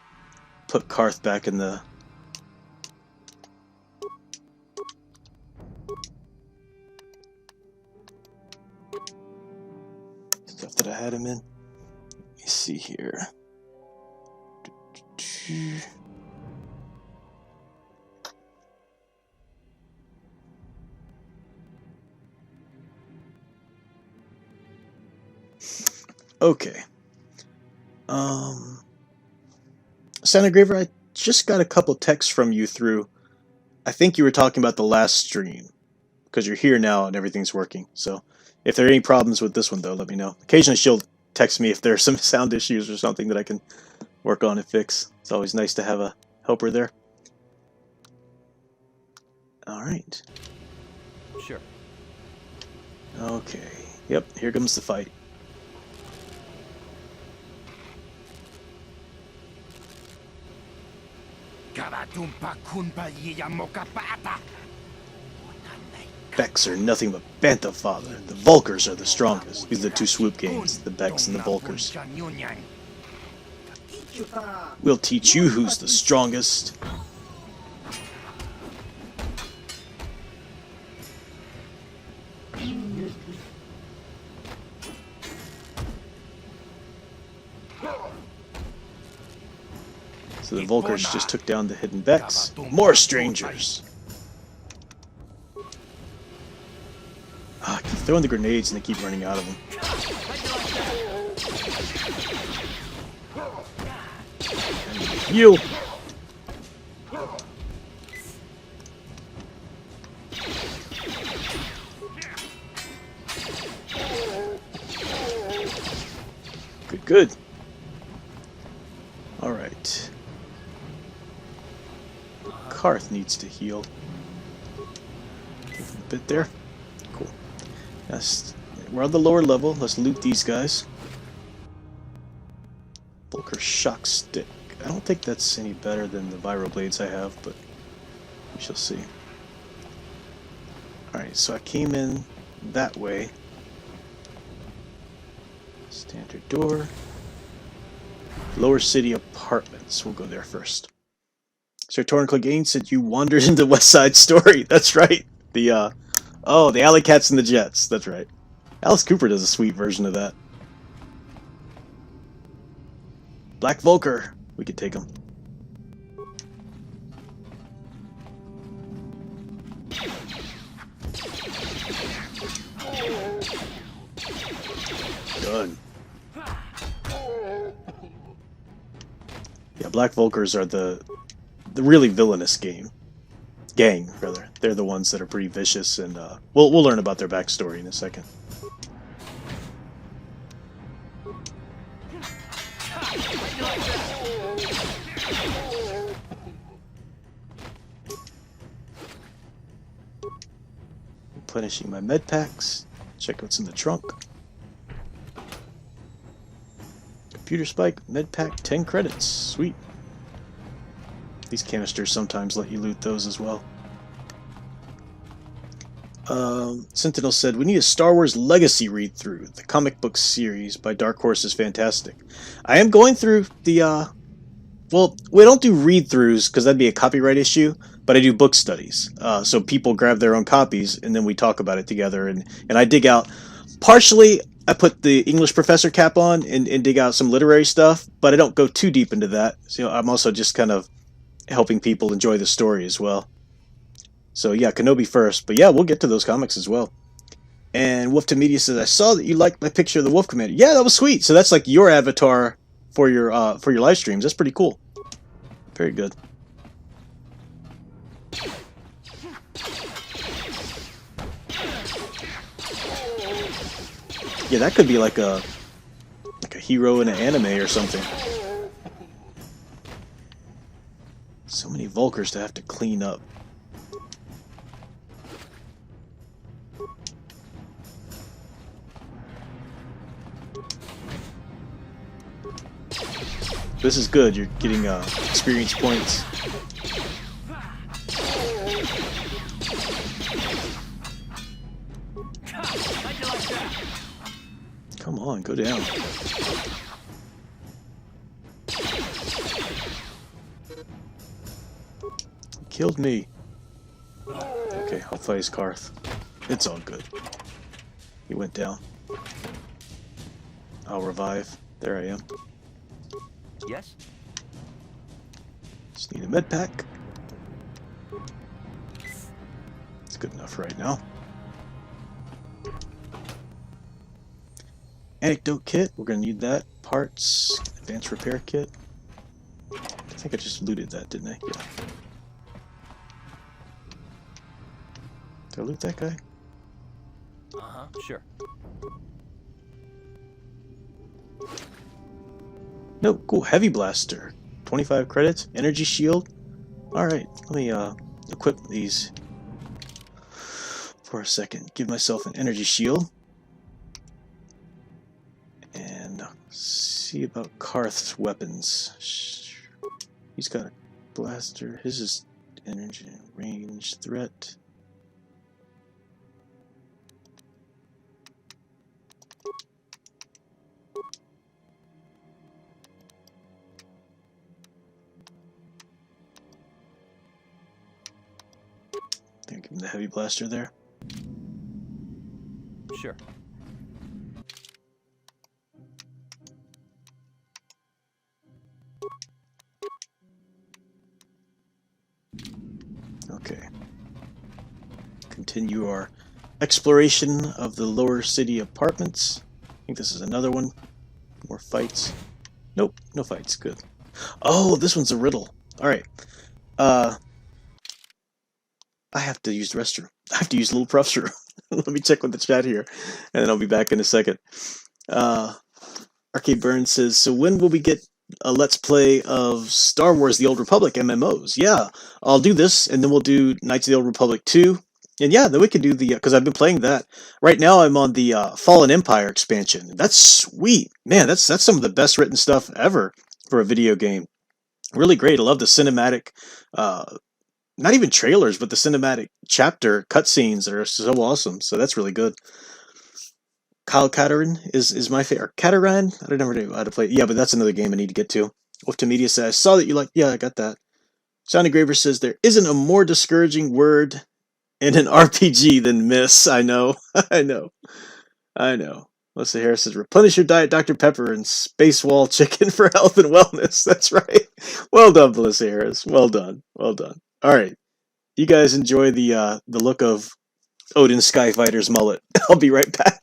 put Karth back in the... stuff that I had him in. Let me see here. Okay. Santa Graver, I just got a couple texts from you through. I think you were talking about the last stream, because you're here now and everything's working. So if there are any problems with this one, though, let me know. Occasionally she'll text me if there's some sound issues or something that I can work on and fix. It's always nice to have a helper there. Alright. Sure. Okay. Yep, here comes the fight. Becks are nothing but Bantha Father. The Vulkars are the strongest. These are the two swoop gangs, the Becks and the Vulkars. We'll teach you who's the strongest. So the Vulkars just took down the hidden Becks. More strangers! Ah, I keep throwing the grenades and they keep running out of them. You! Good, good. Alright. Karth needs to heal. Give him a bit there. Cool. Yes, we're on the lower level. Let's loot these guys. Vulkar Shock Stick. I don't think that's any better than the Viro Blades I have, but we shall see. Alright, so I came in that way. Standard door. Lower City Apartments. We'll go there first. Sir Torrin Clegane said you wandered into West Side Story. That's right. The oh, the Alley Cats and the Jets. That's right. Alice Cooper does a sweet version of that. Black Vulkar. We could take him. Done. Yeah, Black Vulkars are the really villainous gang, rather. They're the ones that are pretty vicious, and we'll learn about their backstory in a second. Replenishing my med packs. Check what's in the trunk. Computer spike, med pack, 10 credits. Sweet. These canisters sometimes let you loot those as well. Sentinel said, we need a Star Wars Legacy read-through. The comic book series by Dark Horse is fantastic. I am going through the, well, we don't do read-throughs because that'd be a copyright issue, but I do book studies. So people grab their own copies and then we talk about it together. And I dig out, partially, I put the English professor cap on and dig out some literary stuff, but I don't go too deep into that. So I'm also just kind of helping people enjoy the story as well. So yeah, Kenobi first, but yeah, we'll get to those comics as well. And Wolf to Media says, I saw that you liked my picture of the Wolf Commander. Yeah, that was sweet. So that's like your avatar for your live streams. That's pretty cool. Very good. Yeah, that could be like a hero in an anime or something. So many Vulkars to have to clean up. This is good. You're getting experience points. Come on. on, go down. He killed me. Okay, I'll fight his Karth. It's all good. He went down. I'll revive. There I am. Yes? Just need a med pack. It's good enough right now. Antidote kit, we're going to need that. Parts, advanced repair kit. I think I just looted that, didn't I? Yeah. Did I loot that guy? Uh-huh, sure. No, cool. Heavy blaster. 25 credits. Energy shield. Alright, let me equip these for a second. Give myself an energy shield. And see about Karth's weapons. He's got a blaster. His is energy range threat. I think I'll give him the heavy blaster there. Sure. Okay. Continue our exploration of the lower city apartments. I think this is another one. More fights. Nope, no fights. Good. Oh, this one's a riddle. Alright. I have to use the restroom. I have to use Little Prof's room. Let me check with the chat here, and then I'll be back in a second. Arcade Burns says, so when will we get a Let's Play of Star Wars The Old Republic MMOs? Yeah, I'll do this, and then we'll do Knights of the Old Republic 2. And yeah, then we can do the, because I've been playing that. Right now I'm on the Fallen Empire expansion. That's sweet. Man, that's some of the best written stuff ever for a video game. Really great. I love the cinematic, not even trailers, but the cinematic chapter cutscenes are so awesome. So that's really good. Kyle Katarine is my favorite. Katarine? I don't know how to play it. Yeah, but that's another game I need to get to. Wolf to Media says, I saw that you like... Yeah, I got that. Johnny Graver says, there isn't a more discouraging word in an RPG than miss. I know. I know. I know. Melissa Harris says, replenish your diet Dr. Pepper and Space Wall Chicken for health and wellness. That's right. Well done, Melissa Harris. Well done. Well done. All right. You guys enjoy the look of Odin Skyfighter's mullet. I'll be right back.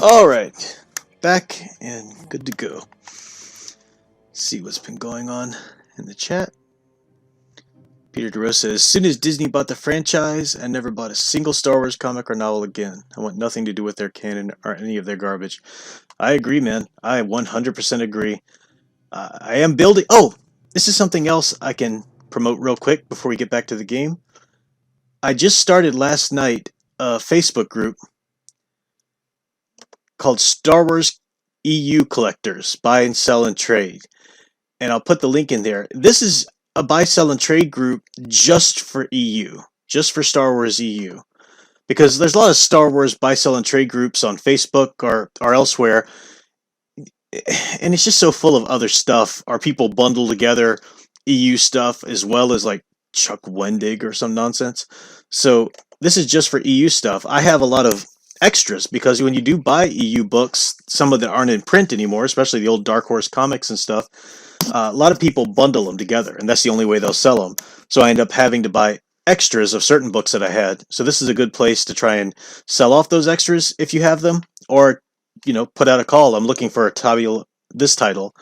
Alright, back and good to go. See what's been going on in the chat. Peter DeRose says, as soon as Disney bought the franchise, I never bought a single Star Wars comic or novel again. I want nothing to do with their canon or any of their garbage. I agree, man. I 100% agree. I am building... Oh! This is something else I can promote real quick before we get back to the game. I just started last night a Facebook group called Star Wars EU Collectors, Buy and Sell and Trade. And I'll put the link in there. This is a buy, sell, and trade group just for EU. Just for Star Wars EU. Because there's a lot of Star Wars buy, sell, and trade groups on Facebook or elsewhere. And it's just so full of other stuff. Or people bundle together EU stuff as well as like Chuck Wendig or some nonsense. So this is just for EU stuff. I have a lot of extras because when you do buy EU books, some of them aren't in print anymore, especially the old Dark Horse comics and stuff. A lot of people bundle them together, and that's the only way they'll sell them. So I end up having to buy extras of certain books that I had. So this is a good place to try and sell off those extras if you have them, or put out a call. I'm looking for this title.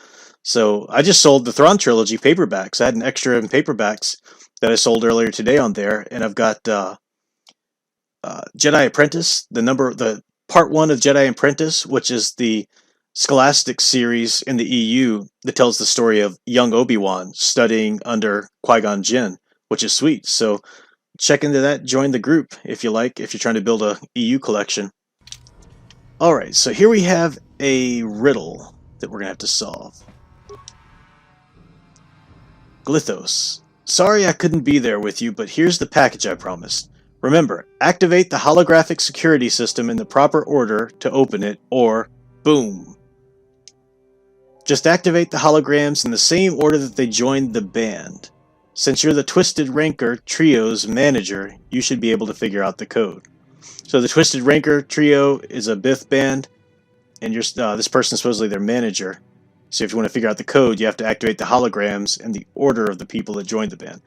So I just sold the Thrawn trilogy paperbacks. I had an extra in paperbacks that I sold earlier today on there, and I've got Jedi Apprentice, the part 1 of Jedi Apprentice, which is the Scholastic series in the EU that tells the story of young Obi-Wan studying under Qui-Gon Jinn, which is sweet. So check into that, join the group if you like, if you're trying to build a EU collection. Alright, so here we have a riddle that we're going to have to solve. Glythos. Sorry I couldn't be there with you, but here's the package I promised. Remember, activate the holographic security system in the proper order to open it, or boom. Just activate the holograms in the same order that they joined the band. Since you're the Twisted Rancor Trio's manager, you should be able to figure out the code. So the Twisted Rancor Trio is a Bith band, and this person's supposedly their manager. So if you want to figure out the code, you have to activate the holograms in the order of the people that joined the band.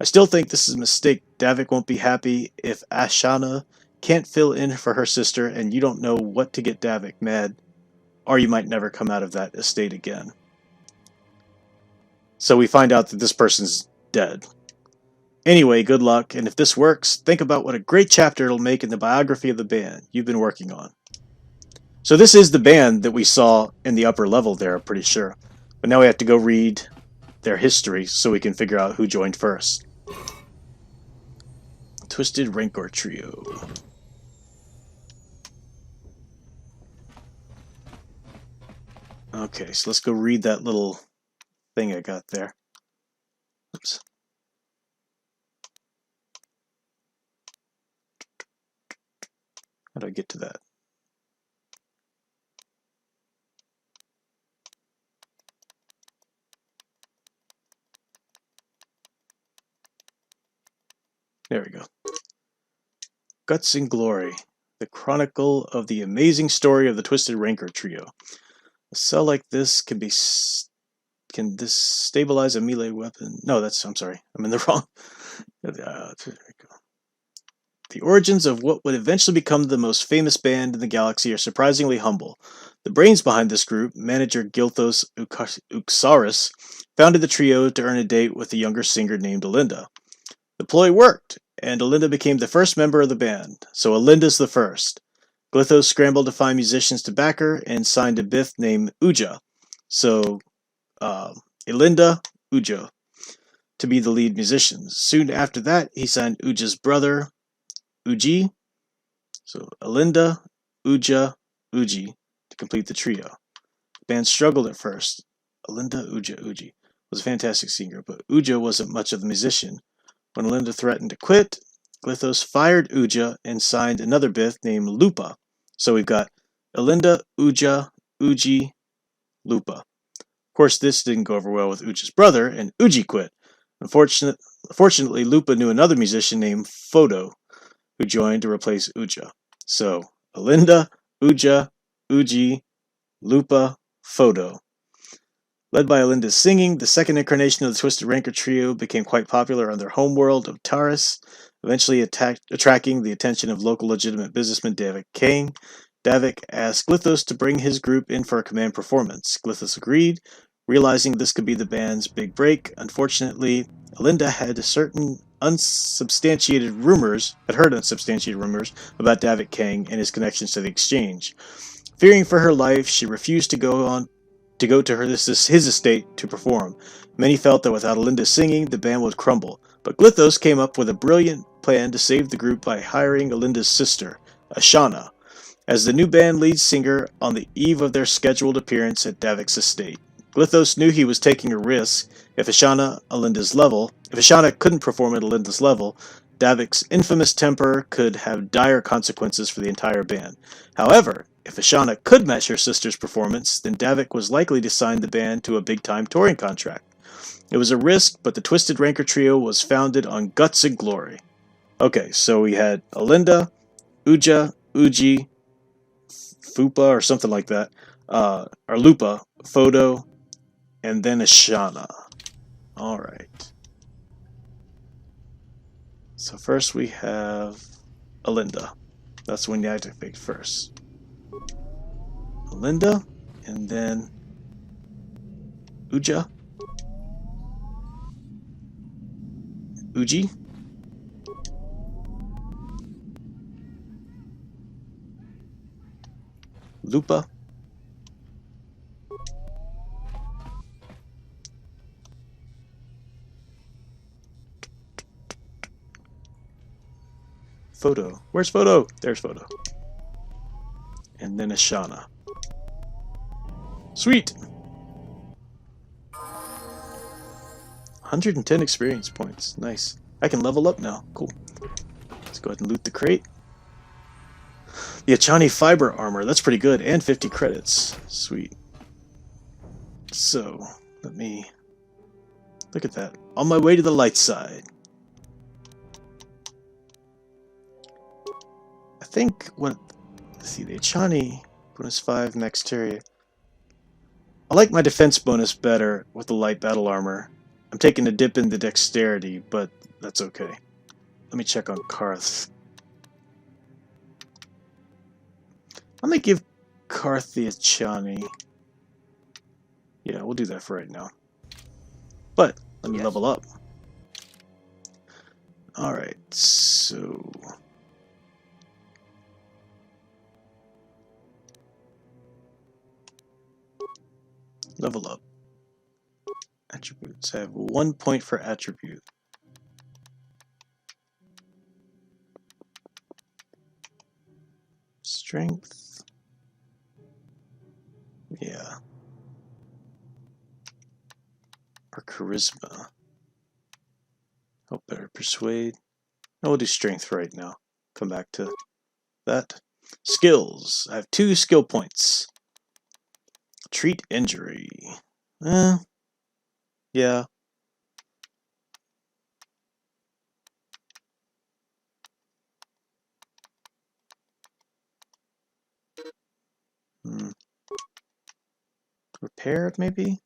I still think this is a mistake. Davik won't be happy if Ashana can't fill in for her sister and you don't know what to get Davik mad, or you might never come out of that estate again. So we find out that this person's dead. Anyway, good luck, and if this works, think about what a great chapter it'll make in the biography of the band you've been working on. So this is the band that we saw in the upper level there, I'm pretty sure. But now we have to go read their history so we can figure out who joined first. Twisted Rancor Trio. Okay, so let's go read that little thing I got there. Oops. How do I get to that? There we go. Guts and Glory. The Chronicle of the Amazing Story of the Twisted Rancor Trio. A cell like this can this stabilize a melee weapon? No, I'm sorry. I'm in the wrong. There we go. The origins of what would eventually become the most famous band in the galaxy are surprisingly humble. The brains behind this group, manager Gilthos Uxaris, founded the trio to earn a date with a younger singer named Alinda. The ploy worked, and Alinda became the first member of the band, so Alinda's the first. Glythos scrambled to find musicians to back her and signed a Bith named Uja, so Alinda, Uja, to be the lead musicians. Soon after that, he signed Uja's brother, Uji, so Alinda, Uja, Uji, to complete the trio. The band struggled at first. Alinda, Uja, Uji was a fantastic singer, but Uja wasn't much of a musician. When Alinda threatened to quit, Glythos fired Uja and signed another Bith named Lupa. So we've got Alinda, Uja, Uji, Lupa. Of course, this didn't go over well with Uja's brother, and Uji quit. Unfortunately, Lupa knew another musician named Photo, who joined to replace Uja. So, Alinda, Uja, Uji, Lupa, Photo. Led by Alinda's singing, the second incarnation of the Twisted Rancor Trio became quite popular on their homeworld of Taris, eventually attracting the attention of local legitimate businessman Davik Kang. Davik asked Glythos to bring his group in for a command performance. Glythos agreed, realizing this could be the band's big break. Unfortunately, Alinda had heard unsubstantiated rumors about Davik Kang and his connections to the Exchange. Fearing for her life, she refused to go on to go to his estate to perform. Many felt that without Alinda singing, the band would crumble. But Glithos came up with a brilliant plan to save the group by hiring Alinda's sister, Ashana, as the new band lead singer on the eve of their scheduled appearance at Davik's estate. Glithos knew he was taking a risk. If Ashana couldn't perform at Alinda's level, Davik's infamous temper could have dire consequences for the entire band. However, if Ashana could match her sister's performance, then Davik was likely to sign the band to a big-time touring contract. It was a risk, but the Twisted Ranker Trio was founded on guts and glory. Okay, so we had Alinda, Uja, Uji, Fupa, or something like that, or Lupa, Photo, and then Ashana. Alright. So first we have Alinda. That's when you activate first. Alinda, and then Uja, Uji, Lupa, Photo. Where's Photo? There's Photo. And then Ashana. Sweet! 110 experience points. Nice. I can level up now. Cool. Let's go ahead and loot the crate. The Achani fiber armor. That's pretty good. And 50 credits. Sweet. So, let me... Look at that. On my way to the light side. I think what... Let's see, the Achani bonus 5 max Terrier. I like my defense bonus better with the light battle armor. I'm taking a dip in the dexterity, but that's okay. Let me check on Karth. I'm gonna give Karth the Achani. Yeah, we'll do that for right now. But let me level up. Alright, so... Level up. Attributes. I have 1 point for attribute. Strength. Yeah. Or charisma. Oh, better persuade. No, we'll do strength right now. Come back to that. Skills. I have 2 skill points. Treat injury. Yeah. Repaired, maybe?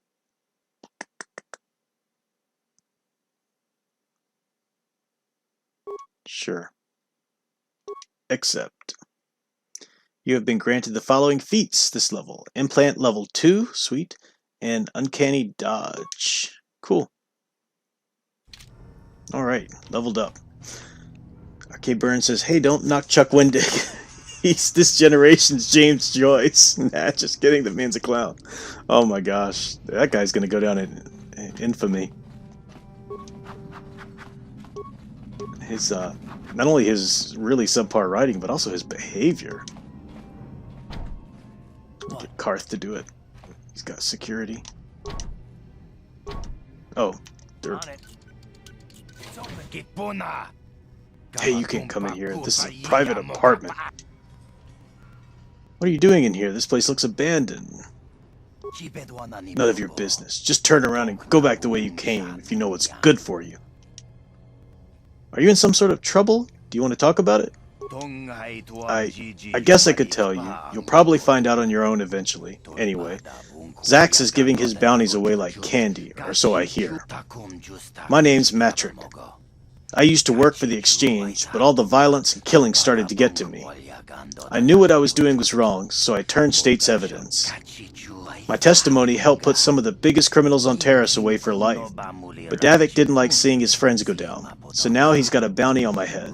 Sure. Accept. You have been granted the following feats this level. Implant level 2, sweet, and Uncanny Dodge. Cool. Alright, leveled up. Arcade Burn says, hey, don't knock Chuck Wendig. He's this generation's James Joyce. Nah, just kidding, the man's a clown. Oh my gosh, that guy's gonna go down in infamy. His, not only his really subpar writing, but also his behavior. Get Karth to do it. He's got security. Oh, they're... Hey, you can't come in here. This is a private apartment. What are you doing in here? This place looks abandoned. None of your business. Just turn around and go back the way you came if you know what's good for you. Are you in some sort of trouble? Do you want to talk about it? I guess I could tell you. You'll probably find out on your own eventually. Anyway, Zax is giving his bounties away like candy, or so I hear. My name's Matrick. I used to work for the exchange, but all the violence and killing started to get to me. I knew what I was doing was wrong, so I turned state's evidence. My testimony helped put some of the biggest criminals on Terrace away for life, but Davik didn't like seeing his friends go down, so now he's got a bounty on my head.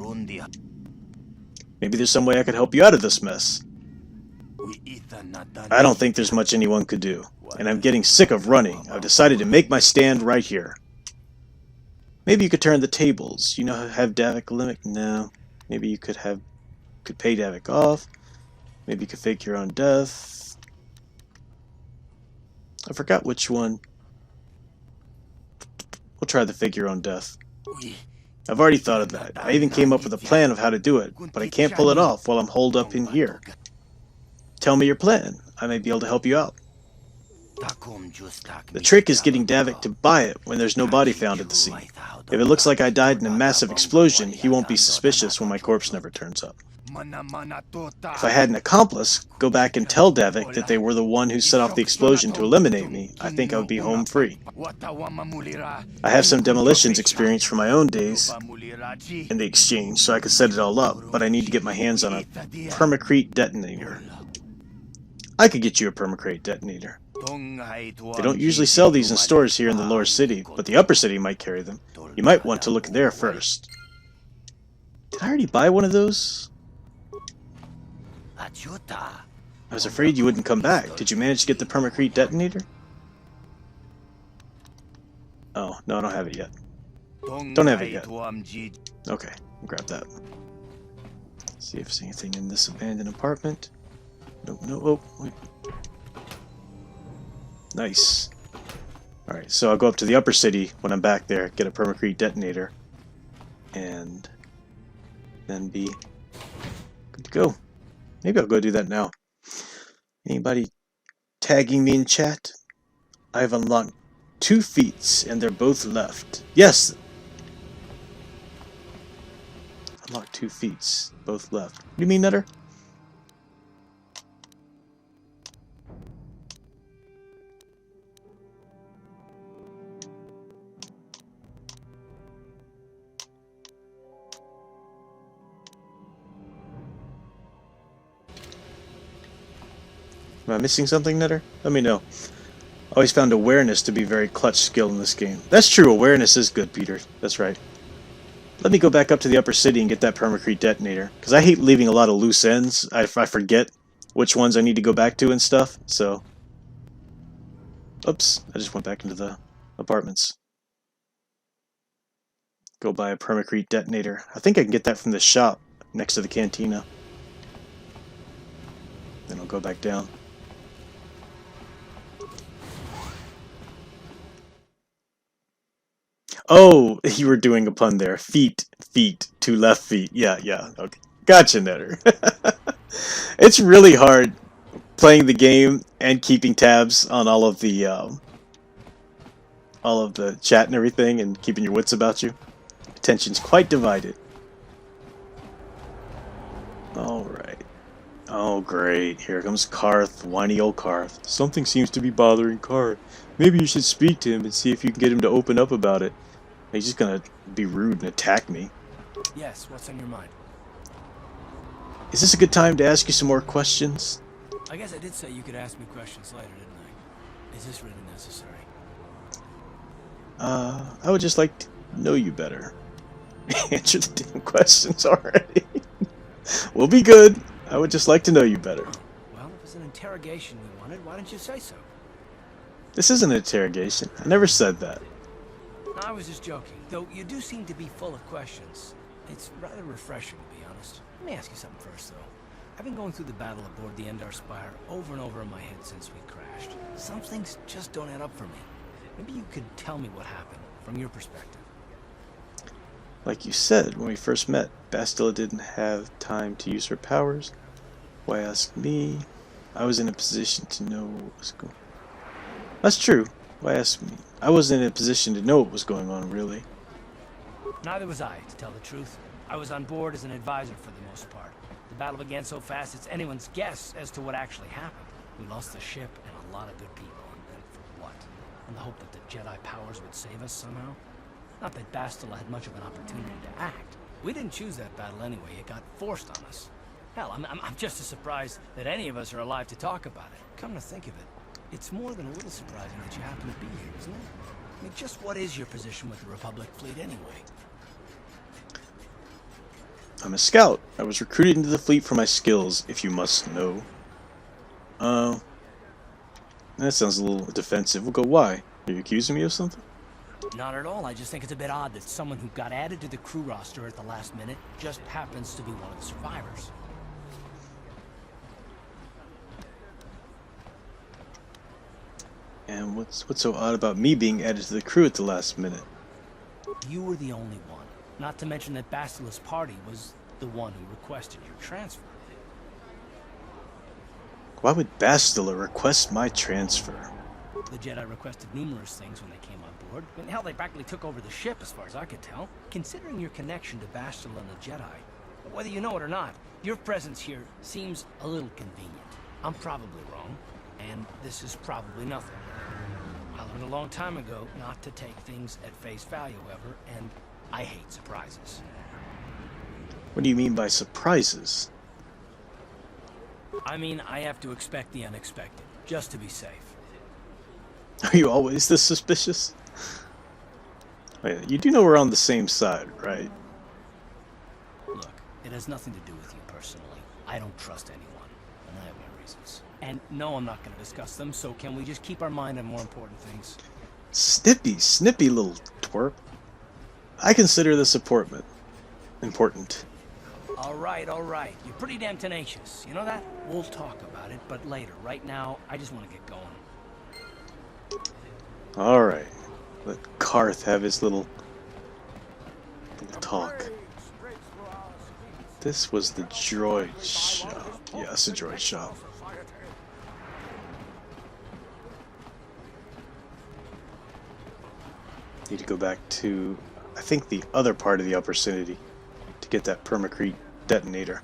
Maybe there's some way I could help you out of this mess. I don't think there's much anyone could do. and I'm getting sick of running. I've decided to make my stand right here. Maybe you could turn the tables. You know, have Davik limit? No. Maybe you could pay Davik off. Maybe you could fake your own death. I forgot which one. We'll try the fake your own death. I've already thought of that. I even came up with a plan of how to do it, but I can't pull it off while I'm holed up in here. Tell me your plan. I may be able to help you out. The trick is getting Davik to buy it when there's no body found at the scene. If it looks like I died in a massive explosion, he won't be suspicious when my corpse never turns up. If I had an accomplice, go back and tell Davik that they were the one who set off the explosion to eliminate me, I think I would be home free. I have some demolitions experience from my own days in the exchange, so I could set it all up, but I need to get my hands on a permacrete detonator. I could get you a permacrete detonator. They don't usually sell these in stores here in the lower city, but the upper city might carry them. You might want to look there first. Did I already buy one of those? I was afraid you wouldn't come back. Did you manage to get the permacrete detonator? Oh, no, I don't have it yet. Don't have it yet. Okay, I'll grab that. See if there's anything in this abandoned apartment. Nope, no, oh, wait. Nice. Alright, so I'll go up to the upper city when I'm back there, get a permacrete detonator, and then be good to go. Maybe I'll go do that now. Anybody tagging me in chat? I've unlocked 2 feats, and they're both left. Yes! Unlocked 2 feats, both left. What do you mean, Nutter? Am I missing something, Nutter? Let me know. I always found awareness to be very clutch skill in this game. That's true, awareness is good, Peter. That's right. Let me go back up to the upper city and get that permacrete detonator. Because I hate leaving a lot of loose ends. I forget which ones I need to go back to and stuff, so... Oops, I just went back into the apartments. Go buy a permacrete detonator. I think I can get that from the shop next to the cantina. Then I'll go back down. Oh, you were doing a pun there. Feet, 2 left feet. Yeah, okay. Gotcha, Netter. It's really hard playing the game and keeping tabs on all of the chat and everything and keeping your wits about you. Attention's quite divided. Alright. Oh, great. Here comes Karth, whiny old Karth. Something seems to be bothering Karth. Maybe you should speak to him and see if you can get him to open up about it. He's just gonna be rude and attack me. Yes, what's on your mind? Is this a good time to ask you some more questions? I guess I did say you could ask me questions later, didn't I? Is this really necessary? I would just like to know you better. Answer the damn questions already. We'll be good. I would just like to know you better. Well, if it's an interrogation you wanted, why didn't you say so? This isn't an interrogation. I never said that. I was just joking, though you do seem to be full of questions. It's rather refreshing, to be honest. Let me ask you something first, though. I've been going through the battle aboard the Endar Spire over and over in my head since we crashed. Some things just don't add up for me. Maybe you could tell me what happened, from your perspective. Like you said, when we first met, Bastila didn't have time to use her powers. Why ask me? I was in a position to know what was going on. That's true. Why ask me? I wasn't in a position to know what was going on, really. Neither was I, to tell the truth. I was on board as an advisor for the most part. The battle began so fast it's anyone's guess as to what actually happened. We lost the ship and a lot of good people, and for what? In the hope that the Jedi powers would save us somehow? Not that Bastila had much of an opportunity to act. We didn't choose that battle anyway, it got forced on us. Hell, I'm just as surprised that any of us are alive to talk about it. Come to think of it, it's more than a little surprising that you happen to be here, isn't it? I mean, just what is your position with the Republic fleet anyway? I'm a scout. I was recruited into the fleet for my skills, if you must know. That sounds a little defensive. We'll go, why? Are you accusing me of something? Not at all. I just think it's a bit odd that someone who got added to the crew roster at the last minute just happens to be one of the survivors. And what's so odd about me being added to the crew at the last minute? You were the only one. Not to mention that Bastila's party was the one who requested your transfer. Why would Bastila request my transfer? The Jedi requested numerous things when they came on board. And hell, they practically took over the ship, as far as I could tell. Considering your connection to Bastila and the Jedi, whether you know it or not, your presence here seems a little convenient. I'm probably wrong, and this is probably nothing. I learned a long time ago not to take things at face value, however, and I hate surprises. What do you mean by surprises? I mean, I have to expect the unexpected, just to be safe. Are you always this suspicious? Wait, you do know we're on the same side, right? Look, it has nothing to do with you personally. I don't trust anyone, and I have my reasons. And no, I'm not going to discuss them, so can we just keep our mind on more important things? Snippy little twerp. I consider this important. All right. You're pretty damn tenacious. You know that? We'll talk about it, but later. Right now, I just want to get going. Alright. Let Karth have his little talk. This was the droid shop. Yeah, it's a droid shop. Need to go back to, I think, the other part of the upper city to get that permacrete detonator.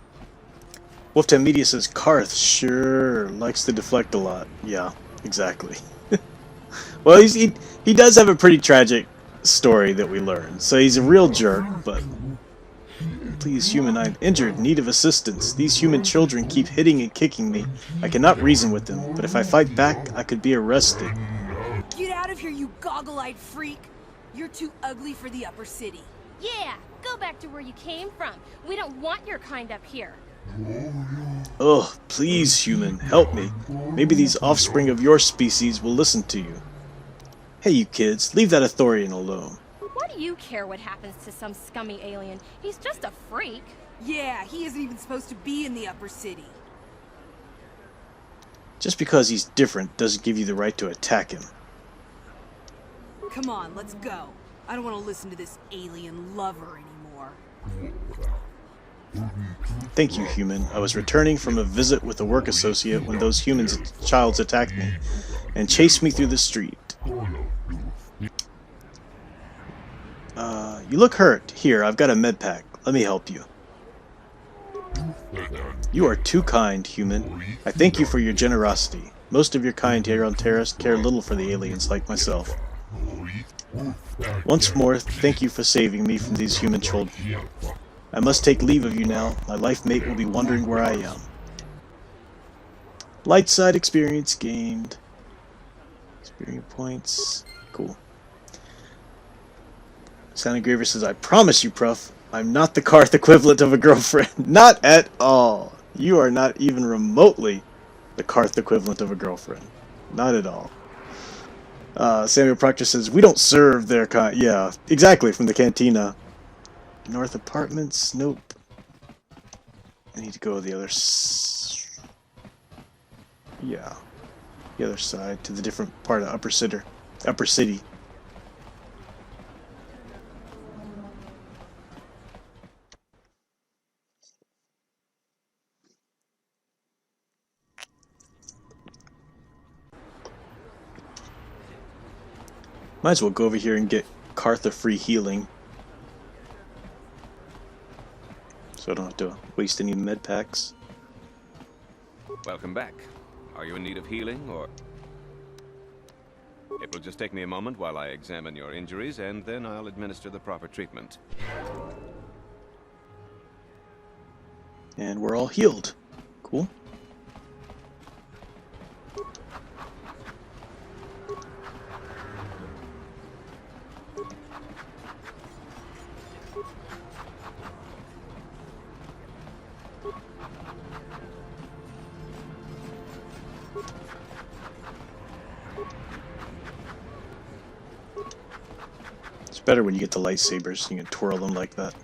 Wolftown Media says Karth sure likes to deflect a lot. Yeah, exactly. Well, he does have a pretty tragic story that we learn, so he's a real jerk, but... Please, human, I'm injured, need of assistance. These human children keep hitting and kicking me. I cannot reason with them, but if I fight back, I could be arrested. Get out of here, you goggle-eyed freak! You're too ugly for the upper city. Yeah, go back to where you came from. We don't want your kind up here. Ugh, please, human, help me. Maybe these offspring of your species will listen to you. Hey, you kids, leave that Ithorian alone. Why do you care what happens to some scummy alien? He's just a freak. Yeah, he isn't even supposed to be in the upper city. Just because he's different doesn't give you the right to attack him. Come on, let's go. I don't want to listen to this alien lover anymore. Thank you, human. I was returning from a visit with a work associate when those childs attacked me and chased me through the street. You look hurt. Here, I've got a med pack. Let me help you. You are too kind, human. I thank you for your generosity. Most of your kind here on Terrace care little for the aliens like myself. Once more, thank you for saving me from these human children. I must take leave of you now. My life mate will be wondering where I am. Light side experience gained. Experience points. Cool. Sound Engraver says, I promise you, Pruff, I'm not the Karth equivalent of a girlfriend. Not at all. You are not even remotely the Karth equivalent of a girlfriend. Not at all. Samuel Proctor says, we don't serve their kind. Yeah, exactly, from the cantina. North apartments? Nope. I need to go the other yeah. The other side, to the different part of Upper City. Might as well go over here and get Karth free healing. So I don't have to waste any med packs. Welcome back. Are you in need of healing, or... It will just take me a moment while I examine your injuries, and then I'll administer the proper treatment. And we're all healed. Cool. Better when you get the lightsabers. You can twirl them like that.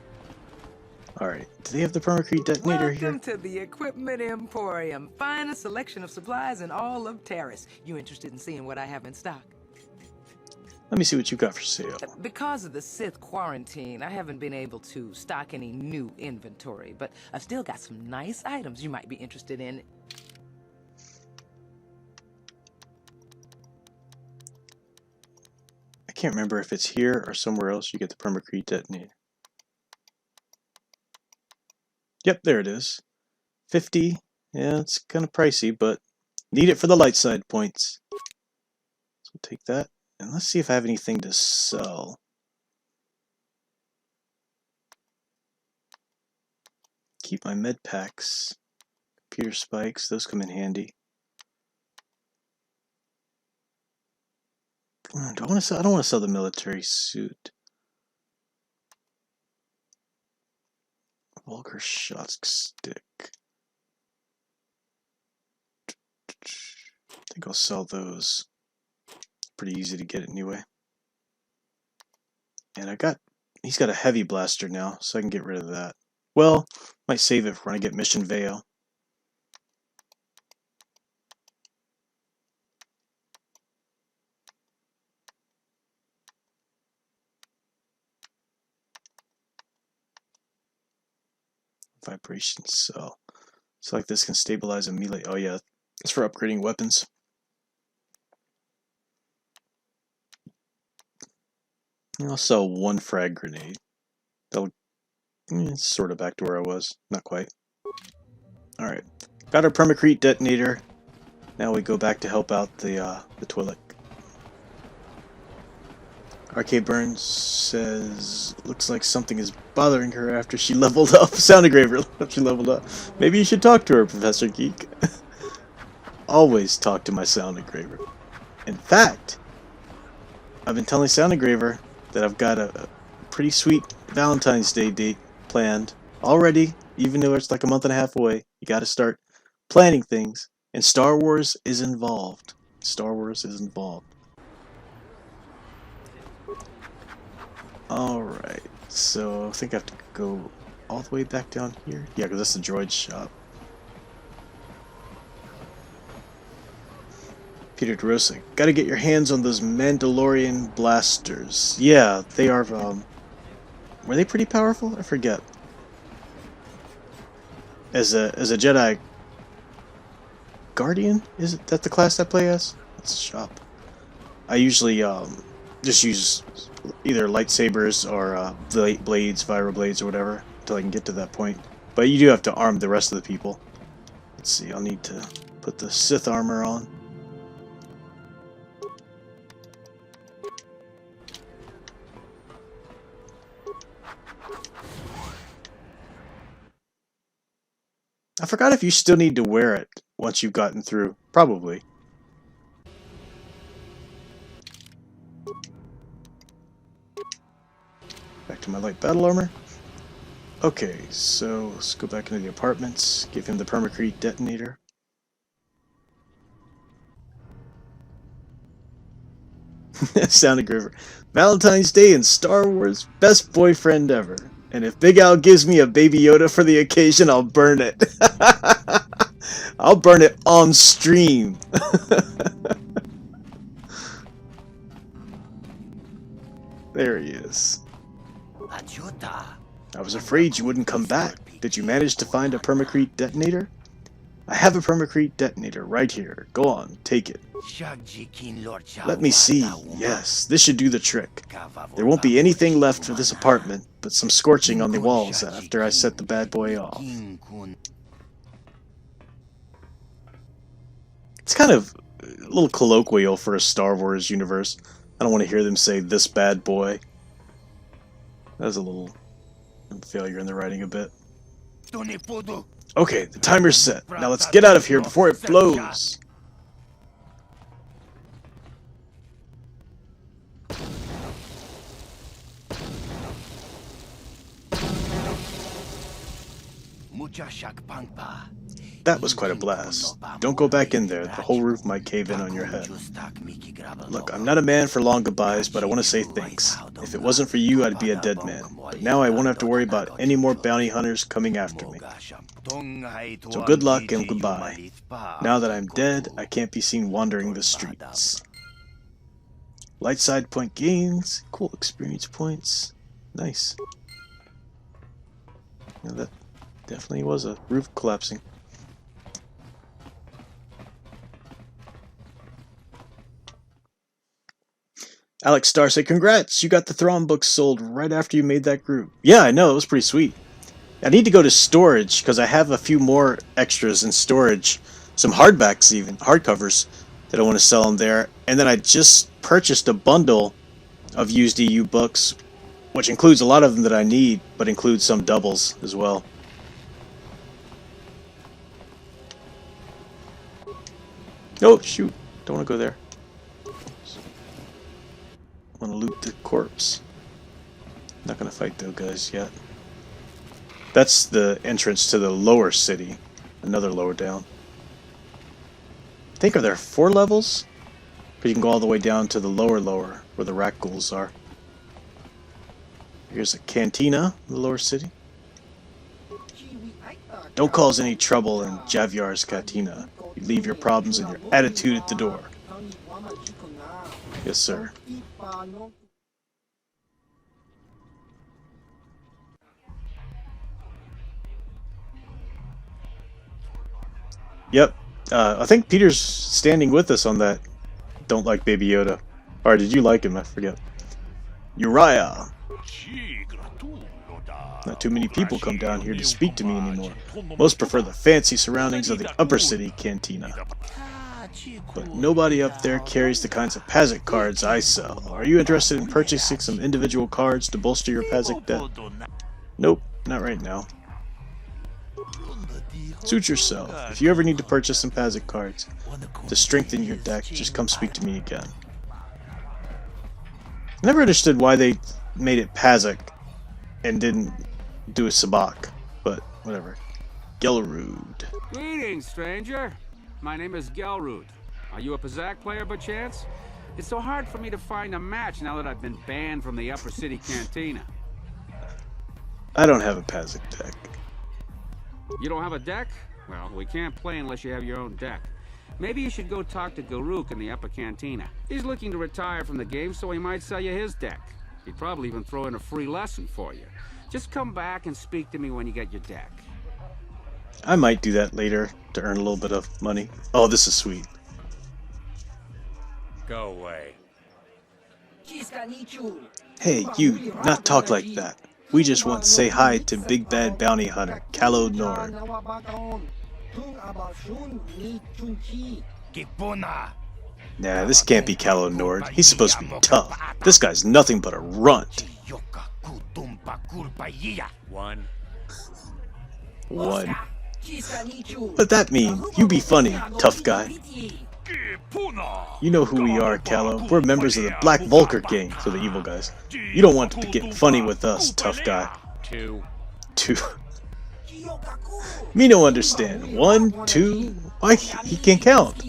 Alright. Do they have the permacrete detonator here? Welcome to the Equipment Emporium. Finest selection of supplies in all of Terrace. You interested in seeing what I have in stock? Let me see what you got for sale. Because of the Sith quarantine, I haven't been able to stock any new inventory, but I've still got some nice items you might be interested in. I can't remember if it's here or somewhere else you get the permacrete detonator. Yep, there it is. 50. Yeah, it's kind of pricey, but need it for the light side points. So take that. And let's see if I have anything to sell. Keep my med packs. Computer spikes, those come in handy. Do I want to sell? I don't want to sell the military suit. Vulgar shot stick. I think I'll sell those. Pretty easy to get anyway. And he's got a heavy blaster now, so I can get rid of that. Well, might save it for when I get Mission Veil. Vibration cell. So like this can stabilize a melee. Oh yeah, it's for upgrading weapons. I'll sell one frag grenade. That'll sort of back to where I was. Not quite. Alright. Got our permacrete detonator. Now we go back to help out the toilet. Arcade Burns says, looks like something is bothering her after she leveled up. Sound engraver after she leveled up. Maybe you should talk to her, Professor Geek. Always talk to my sound engraver. In fact, I've been telling Sound Engraver that I've got a pretty sweet Valentine's Day date planned already, even though it's like a month and a half away. You gotta start planning things. And Star Wars is involved. Star Wars is involved. Alright, so I think I have to go all the way back down here. Yeah, because that's the droid shop. Peter DeRosa, gotta get your hands on those Mandalorian blasters. Yeah, they are, were they pretty powerful? I forget. As a Jedi Guardian? Is that the class I play as? That's a shop. I usually, just use either lightsabers or blades, vibroblades, or whatever until I can get to that point. But you do have to arm the rest of the people. Let's see, I'll need to put the Sith armor on. I forgot if you still need to wear it once you've gotten through. Probably. Back to my light battle armor. Okay, so let's go back into the apartments. Give him the permacrete detonator. Sound engraver. Valentine's Day in Star Wars, best boyfriend ever. And if Big Al gives me a Baby Yoda for the occasion, I'll burn it. I'll burn it on stream. There he is. I was afraid you wouldn't come back. Did you manage to find a permacrete detonator? I have a permacrete detonator right here. Go on, take it. Let me see. Yes, this should do the trick. There won't be anything left for this apartment, but some scorching on the walls after I set the bad boy off. It's kind of a little colloquial for a Star Wars universe. I don't want to hear them say this bad boy. That was a little failure in the writing a bit. Okay, the timer's set. Now let's get out of here before it blows. That was quite a blast. Don't go back in there, the whole roof might cave in on your head. Look, I'm not a man for long goodbyes, but I want to say thanks. If it wasn't for you, I'd be a dead man. But now I won't have to worry about any more bounty hunters coming after me. So good luck and goodbye. Now that I'm dead, I can't be seen wandering the streets. Light side point gains, cool experience points. Nice. Yeah, that definitely was a roof collapsing. Alex Star said, congrats, you got the Thrawn books sold right after you made that group. Yeah, I know, it was pretty sweet. I need to go to storage, because I have a few more extras in storage. Some hardbacks even, hardcovers, that I want to sell them there. And then I just purchased a bundle of used EU books, which includes a lot of them that I need, but includes some doubles as well. Oh, shoot. Don't want to go there. Want to loot the corpse. Not going to fight those guys yet. That's the entrance to the lower city. Another lower down. I think, are there 4 levels? But you can go all the way down to the lower, where the rat ghouls are. Here's a cantina in the lower city. Don't cause any trouble in Javiar's cantina. You leave your problems and your attitude at the door. Yes, sir. Yep. I think Peter's standing with us on that. Don't like Baby Yoda. Or did you like him? I forget. Uriah. Not too many people come down here to speak to me anymore. Most prefer the fancy surroundings of the upper city cantina. But nobody up there carries the kinds of Pazik cards I sell. Are you interested in purchasing some individual cards to bolster your Pazik deck? Nope, not right now. Suit yourself. If you ever need to purchase some Pazik cards to strengthen your deck, just come speak to me again. I never understood why they made it Pazik and didn't do a Sabak, but whatever. Gelrude. Greetings, stranger. My name is Gelrude. Are you a Pazik player by chance? It's so hard for me to find a match now that I've been banned from the upper city cantina. I don't have a Pazik deck. You don't have a deck? Well, we can't play unless you have your own deck. Maybe you should go talk to Garuk in the upper cantina. He's looking to retire from the game, so he might sell you his deck. He'd probably even throw in a free lesson for you. Just come back and speak to me when you get your deck. I might do that later to earn a little bit of money. Oh, this is sweet. Go away. Hey, you, not talk like that. We just want to say hi to Big Bad Bounty Hunter, Calo Nord. Nah, this can't be Calo Nord. He's supposed to be tough. This guy's nothing but a runt. One. What'd that mean? You be funny, tough guy. You know who we are, Calo. We're members of the Black Vulcar gang, so the evil guys. You don't want to get funny with us, tough guy. Two. Me no understand. 1, 2. Why, he can't count.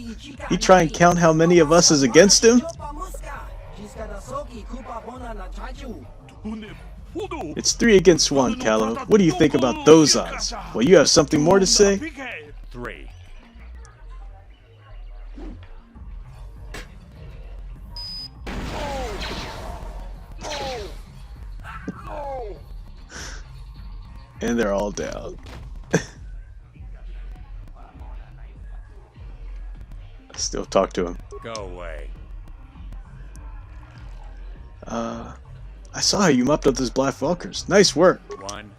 He try and count how many of us is against him? It's 3 against 1, Calo. What do you think about those odds? Well, you have something more to say? 3. And they're all down. I still talk to him. Go away. I saw how you mopped up those Black Vulcars. Nice work. 1.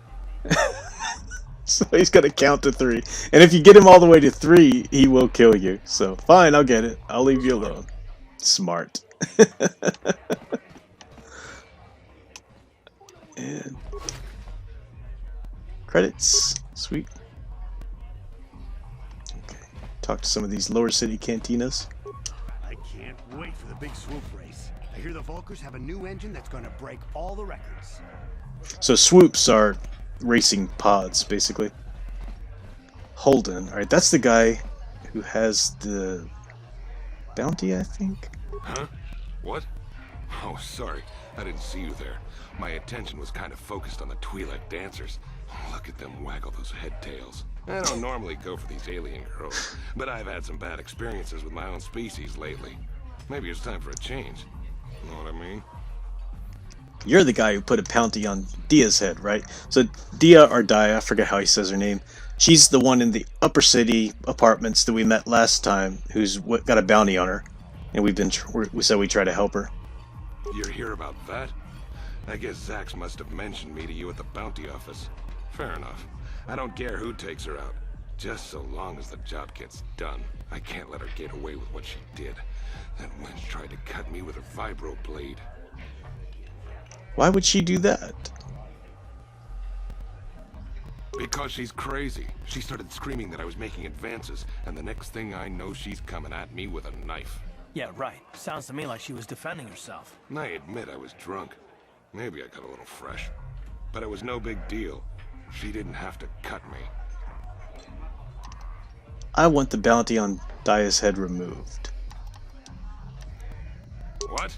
So he's gonna count to 3. And if you get him all the way to 3, he will kill you. So fine, I'll get it. I'll leave you alone. Smart. And credits. Sweet. Okay. Talk to some of these lower city cantinas. I can't wait for the big swoop race. I hear the Vulcars have a new engine that's going to break all the records. So swoops are racing pods, basically. Holden. Alright, that's the guy who has the bounty, I think? Huh? What? Oh, sorry. I didn't see you there. My attention was kind of focused on the Twi'lek dancers. Look at them waggle those head tails. I don't normally go for these alien girls, but I've had some bad experiences with my own species lately. Maybe it's time for a change. Know what I mean? You're the guy who put a bounty on Dia's head, right? So Dia or Dia, I forget how he says her name. She's the one in the upper city apartments that we met last time, who's got a bounty on her, and we said we try to help her. You're here about that? I guess Zax must have mentioned me to you at the bounty office. Fair enough. I don't care who takes her out. Just so long as the job gets done. I can't let her get away with what she did. That wench tried to cut me with her vibro blade. Why would she do that? Because she's crazy. She started screaming that I was making advances, and the next thing I know, she's coming at me with a knife. Yeah, right. Sounds to me like she was defending herself. I admit I was drunk. Maybe I got a little fresh. But it was no big deal. She didn't have to cut me. I want the bounty on Dia's head removed. What?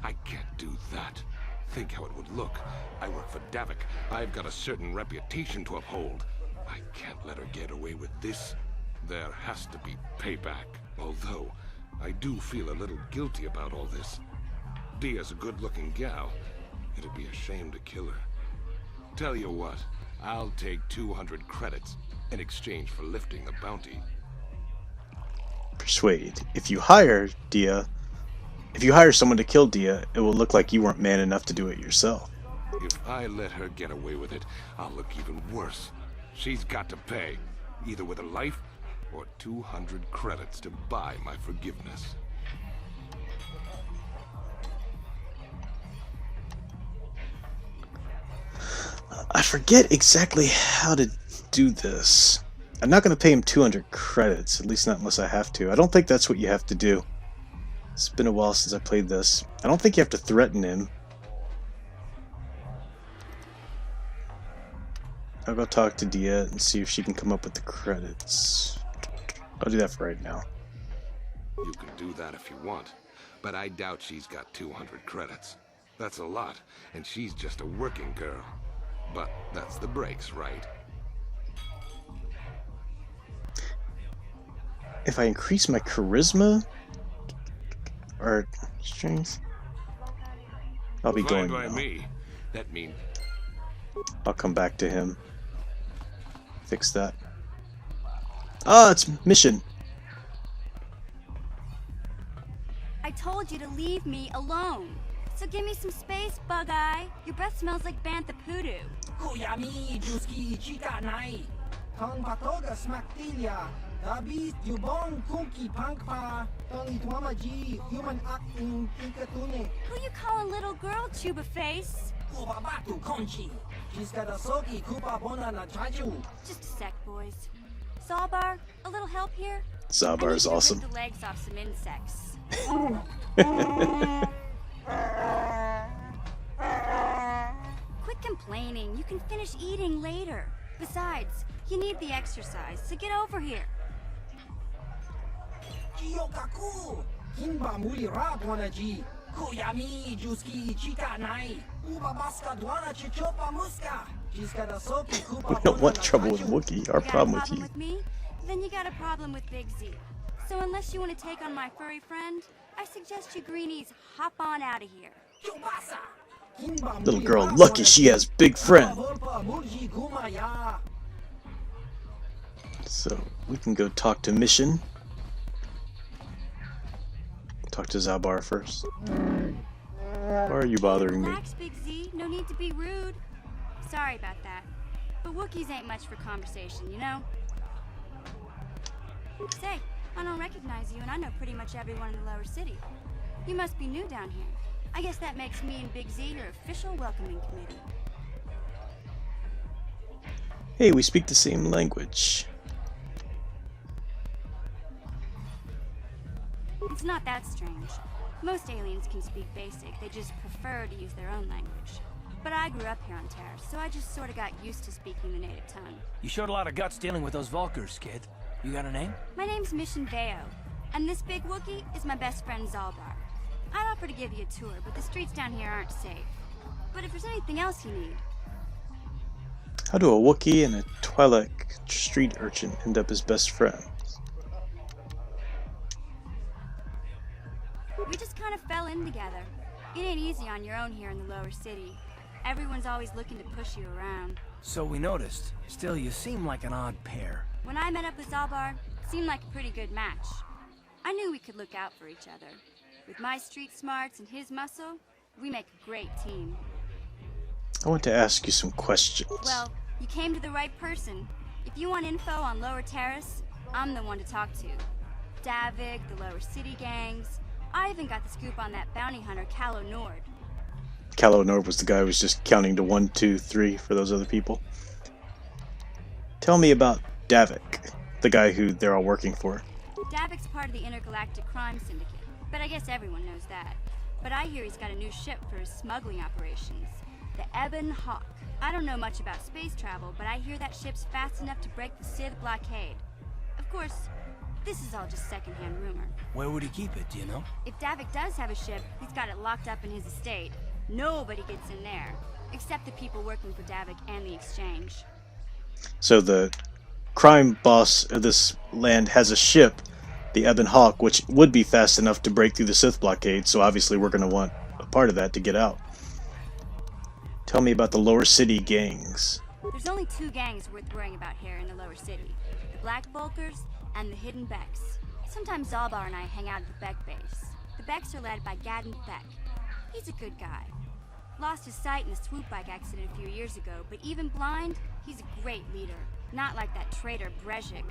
I can't do that. Think how it would look. I work for Davik. I've got a certain reputation to uphold. I can't let her get away with this. There has to be payback. Although, I do feel a little guilty about all this. Dia's a good-looking gal. It'd be a shame to kill her. Tell you what, I'll take 200 credits in exchange for lifting the bounty. Persuade. If you hire someone to kill Dia, it will look like you weren't man enough to do it yourself. If I let her get away with it, I'll look even worse. She's got to pay, either with her life or 200 credits to buy my forgiveness. I forget exactly how to do this. I'm not going to pay him 200 credits, at least not unless I have to. I don't think that's what you have to do. It's been a while since I played this. I don't think you have to threaten him. I'll go talk to Dia and see if she can come up with the credits. I'll do that for right now. You can do that if you want, but I doubt she's got 200 credits. That's a lot, and she's just a working girl. But that's the breaks, right? If I increase my charisma or strength, I'll be going by now. me. That means I'll come back to him. Fix that. Ah, it's mission. I told you to leave me alone. So give me some space, Bug-Eye. Your breath smells like bantha poodoo. Kuyami Juski Chika Nai. Tong Patoga Smaktilia. Dabi Yubon Kunki Pankpa. Tong Itwamaji Human Acting Tinkatune. Who you calling little girl, Chuba Face? Kubabatu Conchi. She's got a soki Kupa Bona na Chaju. Just a sec, boys. Sawbar, a little help here? Zabar is awesome. Rip the legs off some insects. Quit complaining. You can finish eating later. Besides, you need the exercise, so get over here. Kiyokaku. Kimba Muli Radwanaji. Kuyami Juski Chika Nai. Ubabaska Dwana Chichopa Muska. She's got a soki Kupa. We don't want trouble with Wookiee. Our problem with you. With me? Then you got a problem with Big Z. So unless you want to take on my furry friend, I suggest you greenies hop on out of here. Little girl lucky she has big friend. So we can go talk to Mission. Talk to Zabar first. Why are you bothering me? Relax, Big Z. No need to be rude. Sorry about that. But Wookiees ain't much for conversation, you know? Say, I don't recognize you, and I know pretty much everyone in the lower city. You must be new down here. I guess that makes me and Big Z your official welcoming committee. Hey, we speak the same language. It's not that strange. Most aliens can speak basic, they just prefer to use their own language. But I grew up here on Terrace, so I just sort of got used to speaking the native tongue. You showed a lot of guts dealing with those Vulkars, kid. You got a name? My name's Mission Veo, and this big Wookiee is my best friend Zalbar. I'd offer to give you a tour, but the streets down here aren't safe. But if there's anything else you need... How do a Wookiee and a Twi'lek street urchin end up as best friends? We just kind of fell in together. It ain't easy on your own here in the lower city. Everyone's always looking to push you around. So we noticed. Still, you seem like an odd pair. When I met up with Zalbar, it seemed like a pretty good match. I knew we could look out for each other. With my street smarts and his muscle, we make a great team. I want to ask you some questions. Well, you came to the right person. If you want info on Lower Terrace, I'm the one to talk to. Davik, the Lower City gangs. I even got the scoop on that bounty hunter, Calo Nord. Calo Nord was the guy who was just counting to 1, 2, 3 for those other people. Tell me about Davik, the guy who they're all working for. Davik's part of the Intergalactic Crime Syndicate, but I guess everyone knows that. But I hear he's got a new ship for his smuggling operations, the Ebon Hawk. I don't know much about space travel, but I hear that ship's fast enough to break the Sith blockade. Of course, this is all just secondhand rumor. Where would he keep it, do you know? If Davik does have a ship, he's got it locked up in his estate. Nobody gets in there, except the people working for Davik and the Exchange. So the crime boss of this land has a ship, the Ebon Hawk, which would be fast enough to break through the Sith blockade, so obviously we're going to want a part of that to get out. Tell me about the Lower City gangs. There's only 2 gangs worth worrying about here in the Lower City. The Black Vulkars and the Hidden Becks. Sometimes Zalbar and I hang out at the Beck base. The Becks are led by Gadden Beck. He's a good guy. Lost his sight in a swoop bike accident a few years ago, but even blind, he's a great leader. Not like that traitor Brezhik.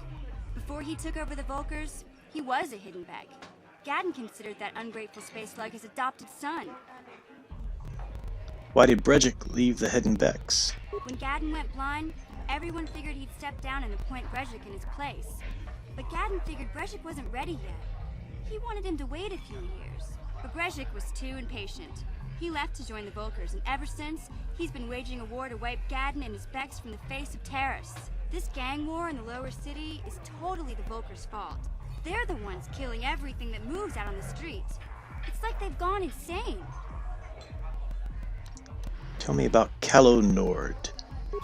Before he took over the Vulkars, he was a Hidden Beck. Gadden considered that ungrateful space slug his adopted son. Why did Brezhik leave the Hidden Becks? When Gadden went blind, everyone figured he'd step down and appoint Brezhik in his place. But Gadden figured Brezhik wasn't ready yet. He wanted him to wait a few years. But Brezhik was too impatient. He left to join the Vulkars, and ever since, he's been waging a war to wipe Gadden and his Becks from the face of Terrace. This gang war in the Lower City is totally the Vulkars' fault. They're the ones killing everything that moves out on the streets. It's like they've gone insane. Tell me about Calo Nord.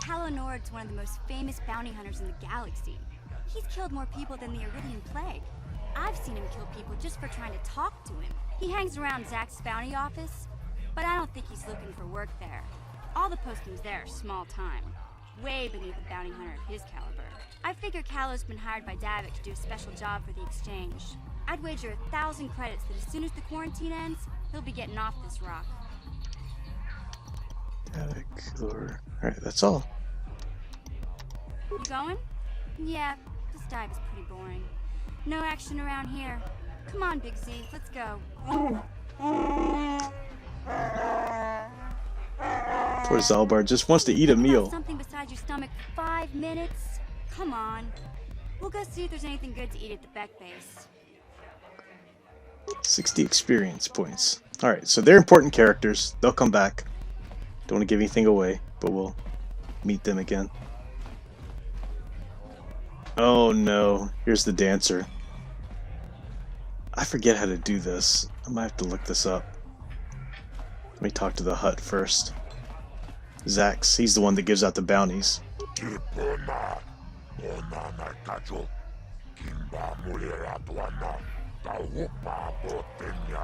Calo Nord's one of the most famous bounty hunters in the galaxy. He's killed more people than the Iridian Plague. I've seen him kill people just for trying to talk to him. He hangs around Zach's bounty office, but I don't think he's looking for work there. All the postings there are small time, way beneath a bounty hunter of his caliber. I figure Calo's been hired by Davik to do a special job for the Exchange. I'd wager 1,000 credits that as soon as the quarantine ends, he'll be getting off this rock. Alright, that's all. You going? Yeah, this dive is pretty boring. No action around here. Come on, Big Z, let's go. Poor Zalbar just wants to eat a meal. Something besides your stomach for 5 minutes? Come on. We'll go see if there's anything good to eat at the Beck base. 60 experience points. Alright, so they're important characters. They'll come back. Don't want to give anything away, but we'll meet them again. Oh no, here's the dancer. I forget how to do this. I might have to look this up. Let me talk to the hut first. Zax, he's the one that gives out the bounties.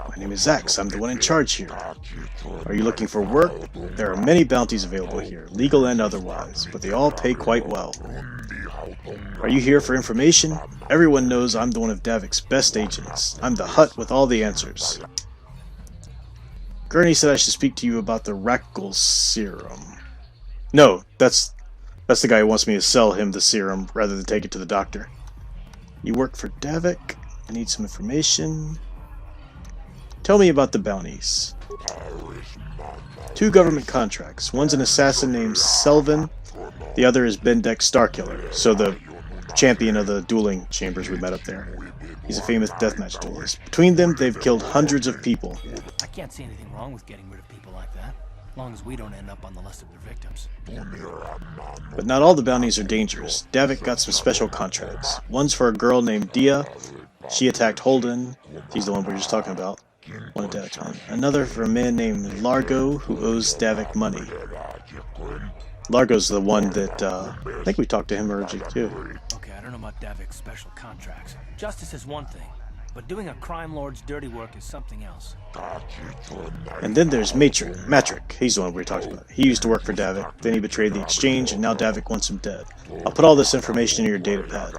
My name is Zax. I'm the one in charge here. Are you looking for work? There are many bounties available here, legal and otherwise, but they all pay quite well. Are you here for information? Everyone knows I'm the one of Davik's best agents. I'm the hut with all the answers. Gurney said I should speak to you about the Rackle serum. No, that's the guy who wants me to sell him the serum rather than take it to the doctor. You work for Davik? I need some information. Tell me about the bounties. 2 government contracts. One's an assassin named Selvin. The other is Bendek Starkiller, so the champion of the dueling chambers we met up there. He's a famous deathmatch duelist. Between them, they've killed hundreds of people. I can't see anything wrong with getting rid of people like that. as long as we don't end up on the list of their victims. But not all the bounties are dangerous. Davik got some special contracts. One's for a girl named Dia. She attacked Holden. She's the one we were just talking about. One of Davik's men. Another for a man named Largo who owes Davik money. Largo's the one that, I think we talked to him originally too. Okay, I don't know about Davik's special contracts. Justice is one thing, but doing a crime lord's dirty work is something else. And then there's Matrick. He's the one we were talking about. He used to work for Davik, then he betrayed the exchange, and now Davik wants him dead. I'll put all this information in your data pad.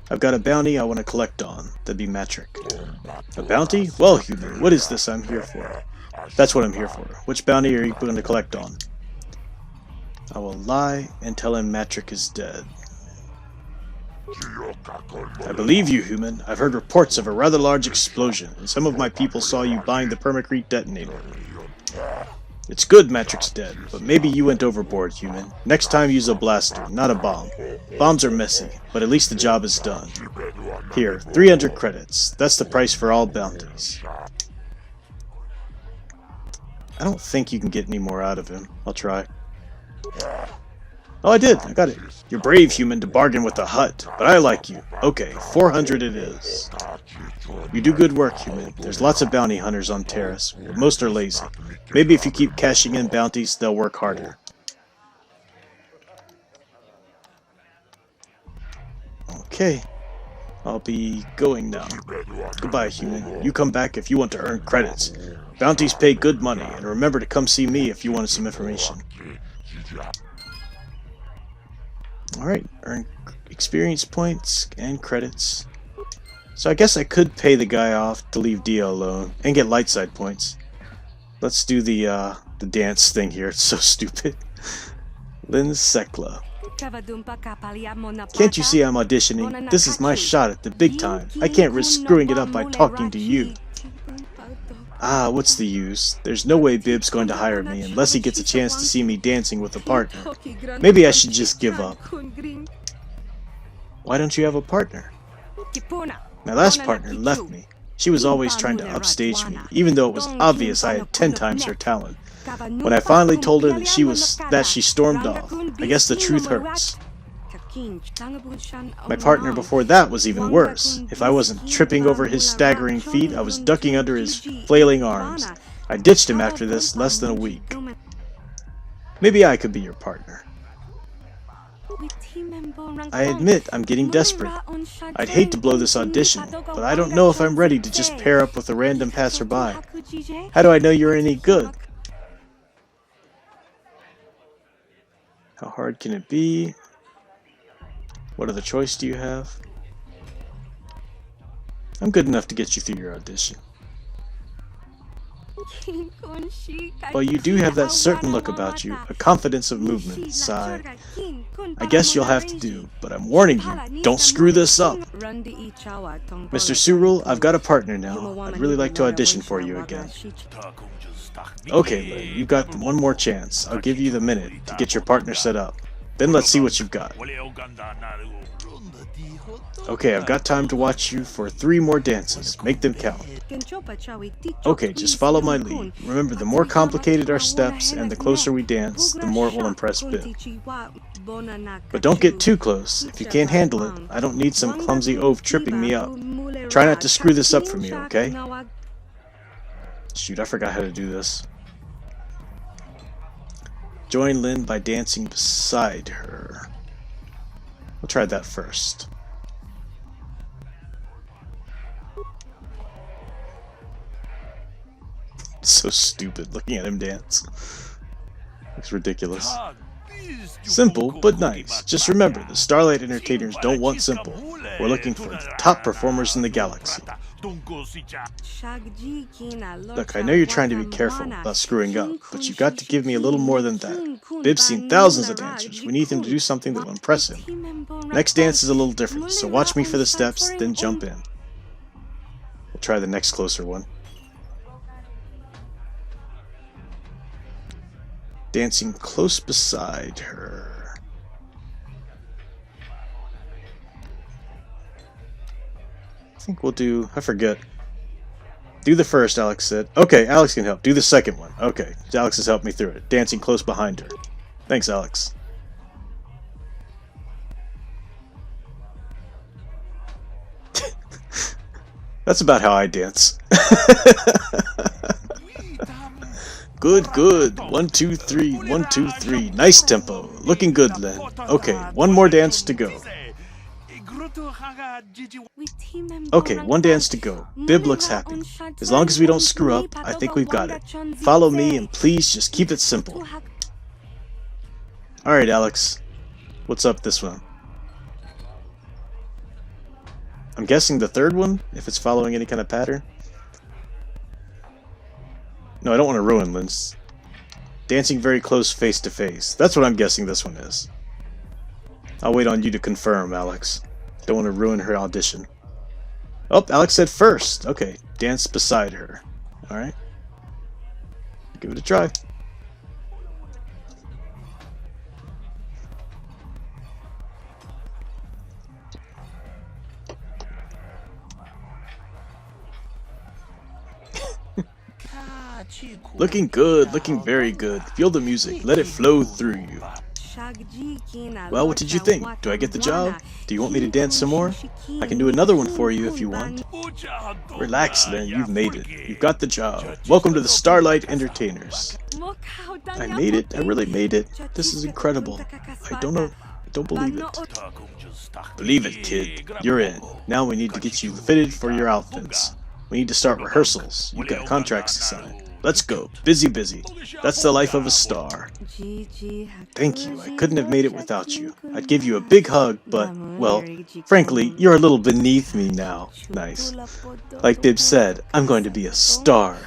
I've got a bounty I want to collect on. That'd be Matrick. A bounty? Well, human, what is this I'm here for? That's what I'm here for. Which bounty are you going to collect on? I will lie and tell him Matrick is dead. I believe you, human. I've heard reports of a rather large explosion, and some of my people saw you buying the permacrete detonator. It's good Matrick's dead, but maybe you went overboard, human. Next time use a blaster, not a bomb. Bombs are messy, but at least the job is done. Here, 300 credits. That's the price for all bounties. I don't think you can get any more out of him. I'll try. Oh, I did. I got it. You're brave, human, to bargain with the hut, but I like you. Okay, 400 it is. You do good work, human. There's lots of bounty hunters on Terrace, but most are lazy. Maybe if you keep cashing in bounties, they'll work harder. Okay. I'll be going now. Goodbye, human. You come back if you want to earn credits. Bounties pay good money, and remember to come see me if you wanted some information. Alright, earn experience points and credits. So I guess I could pay the guy off to leave Dia alone and get light side points. Let's do the dance thing here. It's so stupid. Lynn Sekla. Can't you see I'm auditioning? This is my shot at the big time. I can't risk screwing it up by talking to you. Ah, what's the use? There's no way Bib's going to hire me unless he gets a chance to see me dancing with a partner. Maybe I should just give up. Why don't you have a partner? My last partner left me. She was always trying to upstage me, even though it was obvious I had 10 times her talent. When I finally told her that she stormed off. I guess the truth hurts. My partner before that was even worse. If I wasn't tripping over his staggering feet, I was ducking under his flailing arms. I ditched him after this less than a week. Maybe I could be your partner. I admit I'm getting desperate. I'd hate to blow this audition, but I don't know if I'm ready to just pair up with a random passerby. How do I know you're any good? How hard can it be? What other choice do you have? I'm good enough to get you through your audition. Well, you do have that certain look about you, a confidence of movement, sigh. I guess you'll have to do, but I'm warning you, don't screw this up. Mr. Surul, I've got a partner now. I'd really like to audition for you again. Okay, Lynn, you've got one more chance. I'll give you the minute to get your partner set up. Then let's see what you've got. Okay, I've got time to watch you for 3 more dances. Make them count. Okay, just follow my lead. Remember, the more complicated our steps and the closer we dance, the more it will impress Bib. But don't get too close. If you can't handle it, I don't need some clumsy oaf tripping me up. Try not to screw this up for me, okay? Shoot, I forgot how to do this. Join Lynn by dancing beside her. We'll try that first. So stupid looking at him dance. Looks ridiculous. Simple, but nice. Just remember, the Starlight Entertainers don't want simple. We're looking for the top performers in the galaxy. Look, I know you're trying to be careful about screwing up, but you've got to give me a little more than that. Bib's seen thousands of dancers. We need him to do something that will impress him. Next dance is a little different, so watch me for the steps, then jump in. We'll try the next closer one. Dancing close beside her. think we'll do... I forget. Do the first, Alex said. Okay, Alex can help. Do the second one. Okay, Alex has helped me through it. Dancing close behind her. Thanks, Alex. That's about how I dance. Good, good. 1, 2, 3. 1, 2, 3. Nice tempo. Looking good, Len. Okay, one more dance to go. Okay, one dance to go. Bib looks happy. As long as we don't screw up, I think we've got it. Follow me and please just keep it simple. Alright, Alex. What's up this one? I'm guessing the third one, if it's following any kind of pattern. No, I don't want to ruin Lynn's. Dancing very close face to face. That's what I'm guessing this one is. I'll wait on you to confirm, Alex. Don't want to ruin her audition. Oh, Alex said first. Okay, dance beside her. Alright. Give it a try. Looking good, looking very good. Feel the music, let it flow through you. Well, what did you think? Do I get the job? Do you want me to dance some more? I can do another one for you if you want. Relax, Lynn, you've made it. You've got the job. Welcome to the Starlight Entertainers. I made it, I really made it. This is incredible. I don't believe it. Believe it, kid. You're in. Now we need to get you fitted for your outfits. We need to start rehearsals. You've got contracts to sign. Let's go. Busy, busy. That's the life of a star. Thank you. I couldn't have made it without you. I'd give you a big hug, but, well, frankly, you're a little beneath me now. Nice. Like Bib said, I'm going to be a star.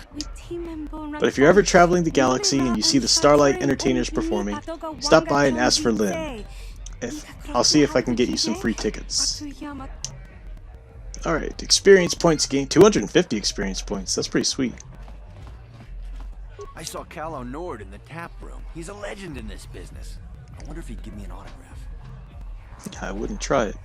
But if you're ever traveling the galaxy and you see the Starlight Entertainers performing, stop by and ask for Lynn. I'll see if I can get you some free tickets. Alright, experience points gained. 250 experience points. That's pretty sweet. I saw Callow Nord in the tap room. He's a legend in this business. I wonder if he'd give me an autograph. I wouldn't try it.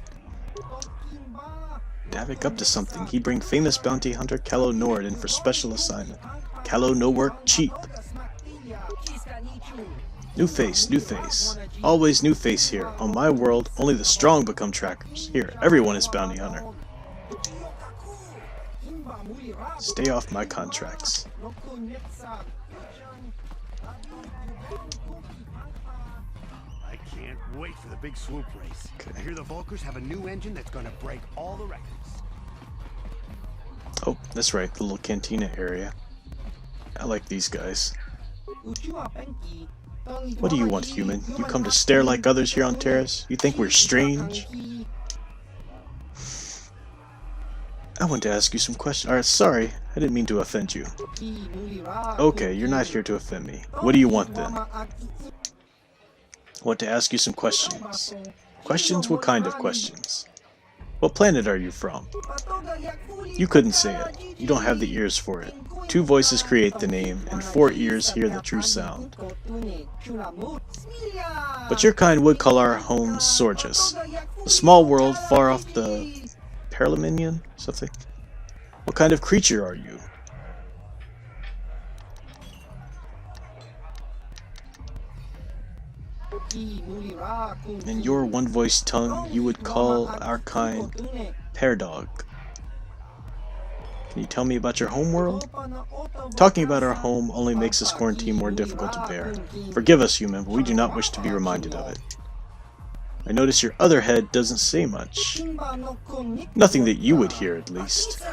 Davik up to something. He'd bring famous bounty hunter Callow Nord in for special assignment. Callow no work cheap. New face, new face. Always new face here. On my world, only the strong become trackers. Here, everyone is bounty hunter. Stay off my contracts. I can't wait for the big swoop race. I hear the Volkers have a new engine that's going to break all the records. Oh, that's right, the little cantina area. I like these guys. What do you want, human? You come to stare like others here on Terrace? You think we're strange? I want to ask you some questions. Alright, sorry. I didn't mean to offend you. Okay, you're not here to offend me. What do you want then? I want to ask you some questions. Questions? What kind of questions? What planet are you from? You couldn't say it. You don't have the ears for it. 2 voices create the name, and 4 ears hear the true sound. But your kind would call our home Sorgus, a small world far off the Paraliminion? Something? What kind of creature are you? In your one-voiced tongue, you would call our kind Perdog. Can you tell me about your home world? Talking about our home only makes this quarantine more difficult to bear. Forgive us, human, but we do not wish to be reminded of it. I notice your other head doesn't say much. Nothing that you would hear, at least.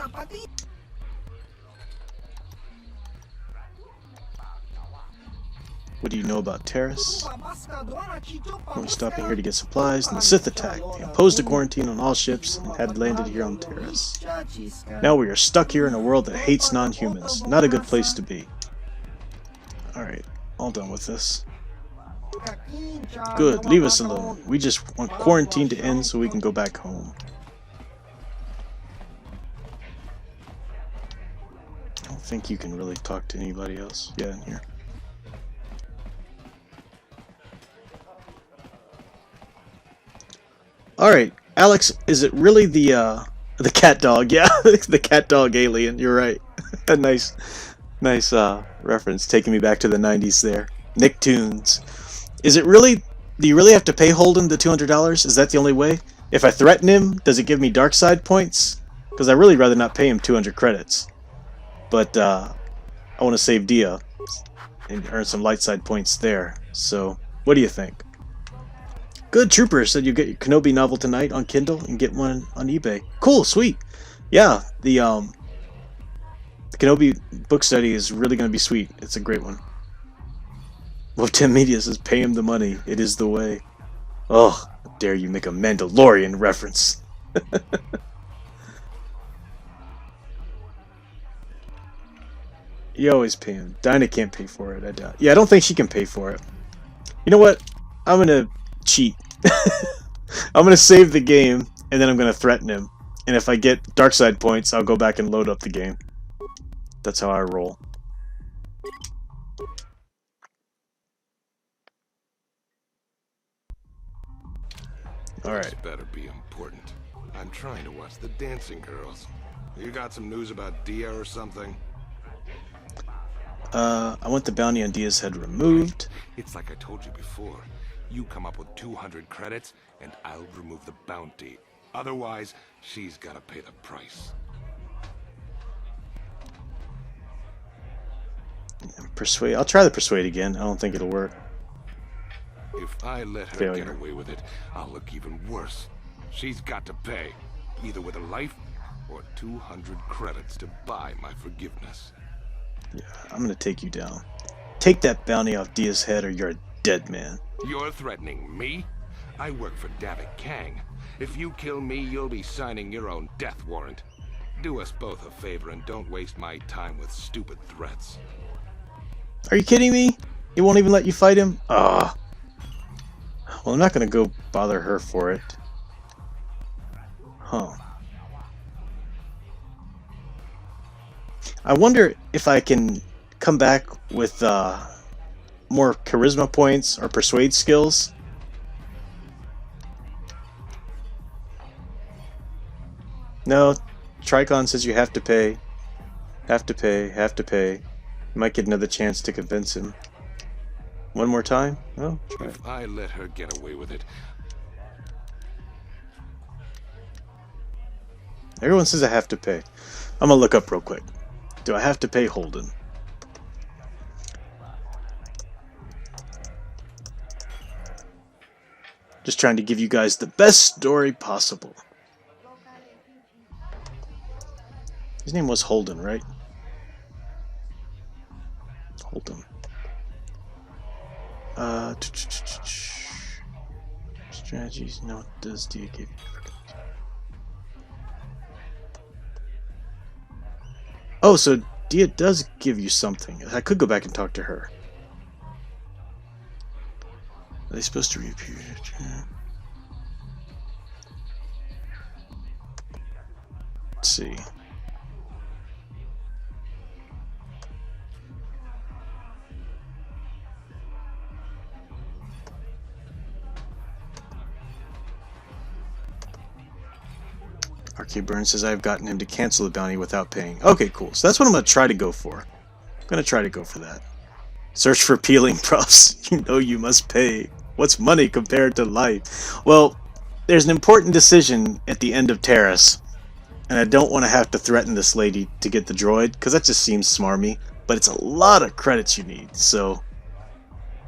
What do you know about Terrace? We're stopping here to get supplies, and the Sith attacked. They imposed a quarantine on all ships and had landed here on Terrace. Now we are stuck here in a world that hates non-humans. Not a good place to be. Alright, all done with this. Good, leave us alone. We just want quarantine to end so we can go back home. I don't think you can really talk to anybody else. Yeah, in here. Alright, Alex, is it really the The cat dog, yeah, the cat dog alien. You're right. A nice reference, taking me back to the '90s there. Nicktoons. Is it really? Do you really have to pay Holden the $200? Is that the only way? If I threaten him, does it give me dark side points? Because I really rather not pay him 200 credits. But I want to save Dia and earn some light side points there. So, what do you think? Good Trooper said you get your Kenobi novel tonight on Kindle and get one on eBay. Cool, sweet. Yeah, the Kenobi book study is really going to be sweet. It's a great one. Well, Tim Media says pay him the money. It is the way. Oh, how dare you make a Mandalorian reference. You always pay him. Dinah can't pay for it, I doubt. Yeah, I don't think she can pay for it. You know what? I'm gonna cheat. I'm gonna save the game, and then I'm gonna threaten him. And if I get dark side points, I'll go back and load up the game. That's how I roll. Alright. This better be important. I'm trying to watch the dancing girls. You got some news about Dia or something? I want the bounty on Dia's head removed. It's like I told you before. You come up with 200 credits, and I'll remove the bounty. Otherwise, she's gotta pay the price. Persuade. I'll try the persuade again. I don't think it'll work. If I let her Failure. get away with it, I'll look even worse. She's got to pay, either with her life or 200 credits to buy my forgiveness. Yeah, I'm gonna take you down. Take that bounty off Dia's head or you're a dead man. You're threatening me? I work for Davik Kang. If you kill me, you'll be signing your own death warrant. Do us both a favor and don't waste my time with stupid threats. Are you kidding me? He won't even let you fight him? Ah. Well, I'm not gonna go bother her for it. Huh. I wonder if I can come back with more charisma points or persuade skills. No, Tricon says you have to pay. Have to pay, have to pay. Might get another chance to convince him. One more time? Oh, try it. If I let her get away with it, Everyone says I have to pay. I'm gonna look up real quick. Do I have to pay Holden? Just trying to give you guys the best story possible. His name was Holden, right? Holden. Strategies. No, it does Dia give you? Oh, so Dia does give you something. I could go back and talk to her. Are they supposed to repeat it? Let's see. Arcade Burn says I've gotten him to cancel the bounty without paying. Okay, cool. So that's what I'm going to try to go for. I'm going to try to go for that. Search for peeling props. You know you must pay. What's money compared to life? Well, there's an important decision at the end of Terrace. And I don't want to have to threaten this lady to get the droid, because that just seems smarmy. But it's a lot of credits you need, so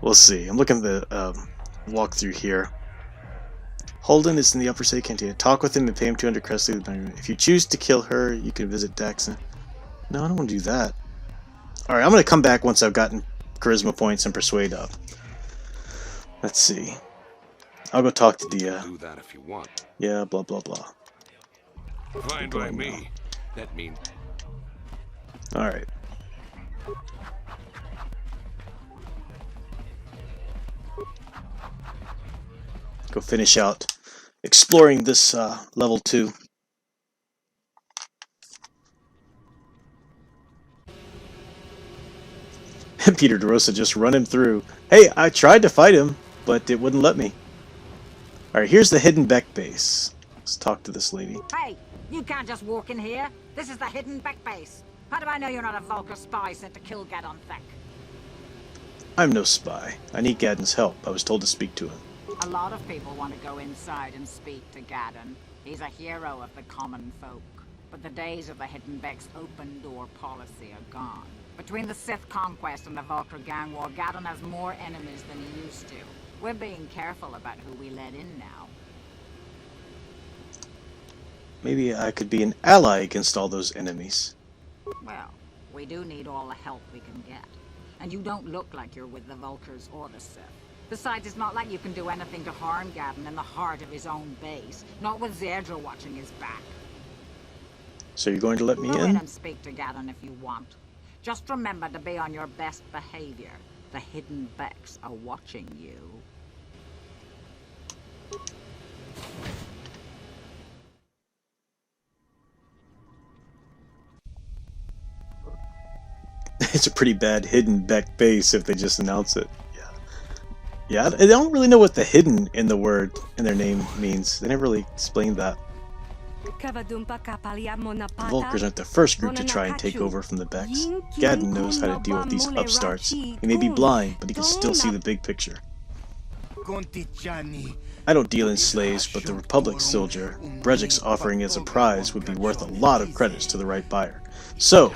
we'll see. I'm looking at the walkthrough here. Holden is in the Upper City Cantina. Talk with him and pay him 200 credits. If you choose to kill her, you can visit Daxon. No, I don't want to do that. Alright, I'm going to come back once I've gotten charisma points and persuade up. Let's see. I'll go talk to Dia. do that if you want. Yeah, blah, blah, blah. Fine by me. That means... Alright. Go finish out exploring this level 2. Peter DeRosa just run him through. Hey, I tried to fight him, but it wouldn't let me. Alright, here's the hidden Beck base. Let's talk to this lady. Hey, You can't just walk in here. This is the hidden back base. How do I know you're not a Vulcar spy sent to kill Gadon Thek? I'm no spy. I need Gadon's help. I was told to speak to him. A lot of people want to go inside and speak to Gadon. He's a hero of the common folk. But the days of the Hidden Beck's open door policy are gone. Between the Sith conquest and the Vulcar gang war, Gadon has more enemies than he used to. We're being careful about who we let in now. Maybe I could be an ally against all those enemies. Well, we do need all the help we can get. And you don't look like you're with the Vulcars or the Sith. Besides, it's not like you can do anything to harm Gadon in the heart of his own base. Not with Zerdra watching his back. So you're going to let me Go in? and speak to Gadon if you want. Just remember to be on your best behavior. The Hidden Becks are watching you. It's a pretty bad hidden Beck base if they just announce it. Yeah, I don't really know what the hidden in the word in their name means. They never really explained that. The Vulcars aren't the first group to try and take over from the Becks. Gadon knows how to deal with these upstarts. He may be blind, but he can still see the big picture. I don't deal in slaves, but the Republic soldier Brejik's offering as a prize would be worth a lot of credits to the right buyer. So,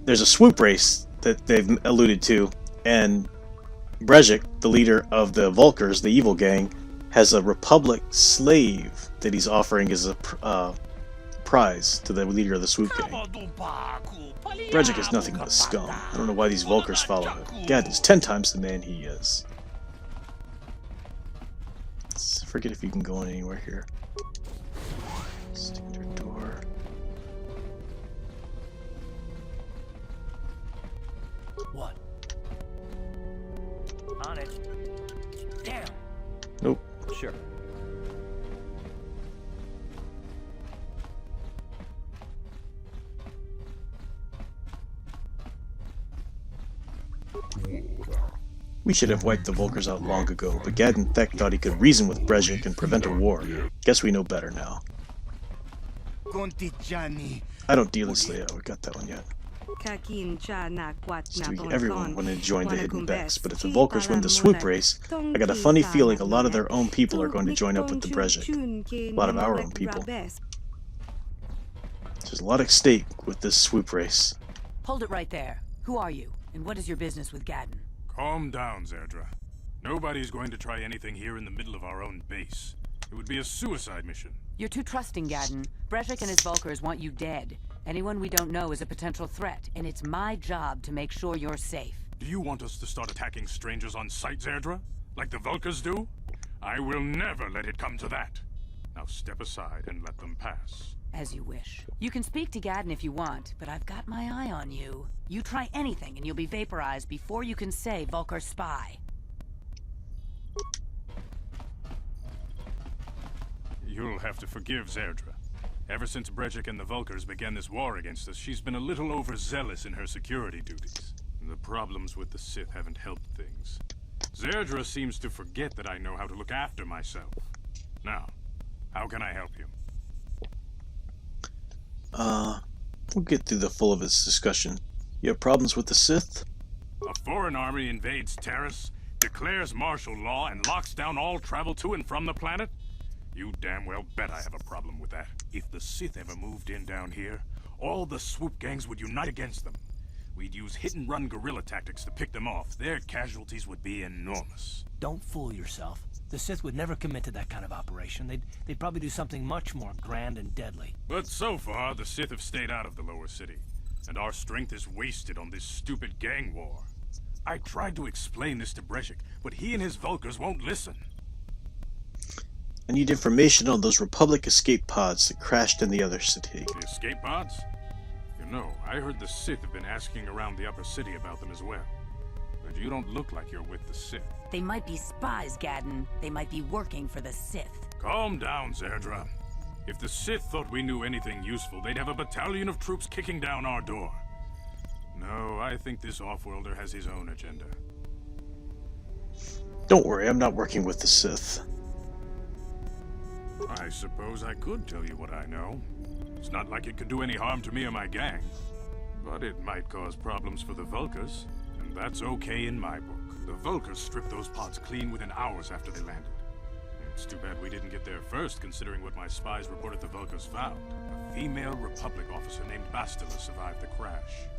there's a swoop race that they've alluded to, and Brejik, the leader of the Vulcars, the evil gang, has a Republic slave that he's offering as a prize to the leader of the swoop gang. Brejik is nothing but scum. I don't know why these Vulcars follow him. Gadon's 10 times the man he is. Let's forget if you can go in anywhere here. Standard door. What? On it. Damn. Nope. Sure. We should have wiped the Vulcars out long ago, but Gadon Thek thought he could reason with Brejik and prevent a war. Guess we know better now. I don't deal in Slayer. We got that one yet. Everyone wanted to join the Hidden Becks, but if the Vulcars win the swoop race, I got a funny feeling a lot of their own people are going to join up with the Brejik. A lot of our own people. There's a lot at stake with this swoop race. Hold it right there. Who are you, and what is your business with Gadon? Calm down, Zerdra. Nobody's going to try anything here in the middle of our own base. It would be a suicide mission. You're too trusting, Gadon. Brejik and his Vulcars want you dead. Anyone we don't know is a potential threat, and it's my job to make sure you're safe. Do you want us to start attacking strangers on sight, Zerdra? Like the Vulcars do? I will never let it come to that. Now step aside and let them pass. As you wish. You can speak to Gadon if you want, but I've got my eye on you. You try anything and you'll be vaporized before you can say Vulcar spy. You'll have to forgive Zerdra. Ever since Brejik and the Vulcars began this war against us, she's been a little overzealous in her security duties. The problems with the Sith haven't helped things. Zerdra seems to forget that I know how to look after myself. Now, how can I help you? We'll get through the full of this discussion. You have problems with the Sith? A foreign army invades Terrace, declares martial law, and locks down all travel to and from the planet? You damn well bet I have a problem with that. If the Sith ever moved in down here, all the swoop gangs would unite against them. We'd use hit-and-run guerrilla tactics to pick them off. Their casualties would be enormous. Don't fool yourself. The Sith would never commit to that kind of operation. They'd probably do something much more grand and deadly. But so far, the Sith have stayed out of the lower city, and our strength is wasted on this stupid gang war. I tried to explain this to Brejik, but he and his Vulcars won't listen. I need information on those Republic escape pods that crashed in the other city. The escape pods? You know, I heard the Sith have been asking around the upper city about them as well. But you don't look like you're with the Sith. They might be spies, Gadon. They might be working for the Sith. Calm down, Zerdra. If the Sith thought we knew anything useful, they'd have a battalion of troops kicking down our door. No, I think this off-worlder has his own agenda. Don't worry, I'm not working with the Sith. I I suppose I could tell you what I know. It's not like it could do any harm to me or my gang. But it might cause problems for the Vulkars, and that's okay in my book. The Vulkars stripped those pods clean within hours after they landed. It's too bad we didn't get there first, considering what my spies reported the Vulkars found. A female Republic officer named Bastila survived the crash.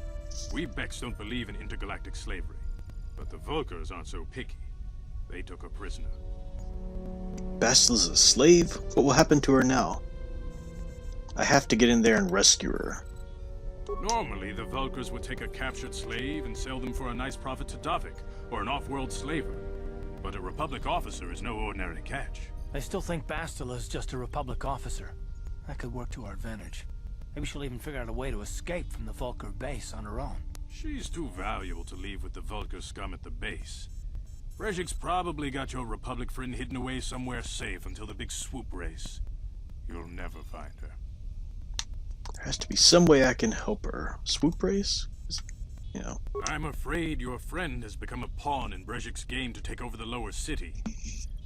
We Becks don't believe in intergalactic slavery, but the Vulkars aren't so picky. They took her prisoner. Bastila's a slave? What will happen to her now? I have to get in there and rescue her. Normally, the Vulkars would take a captured slave and sell them for a nice profit to Davik, or an off-world slaver. But a Republic officer is no ordinary catch. I still think Bastila's just a Republic officer. That could work to our advantage. Maybe she'll even figure out a way to escape from the Vulkar base on her own. She's too valuable to leave with the Vulkar scum at the base. Brejik's probably got your Republic friend hidden away somewhere safe until the big swoop race. You'll never find her. There has to be some way I can help her. Swoop race? You know. I'm afraid your friend has become a pawn in Brejik's game to take over the lower city.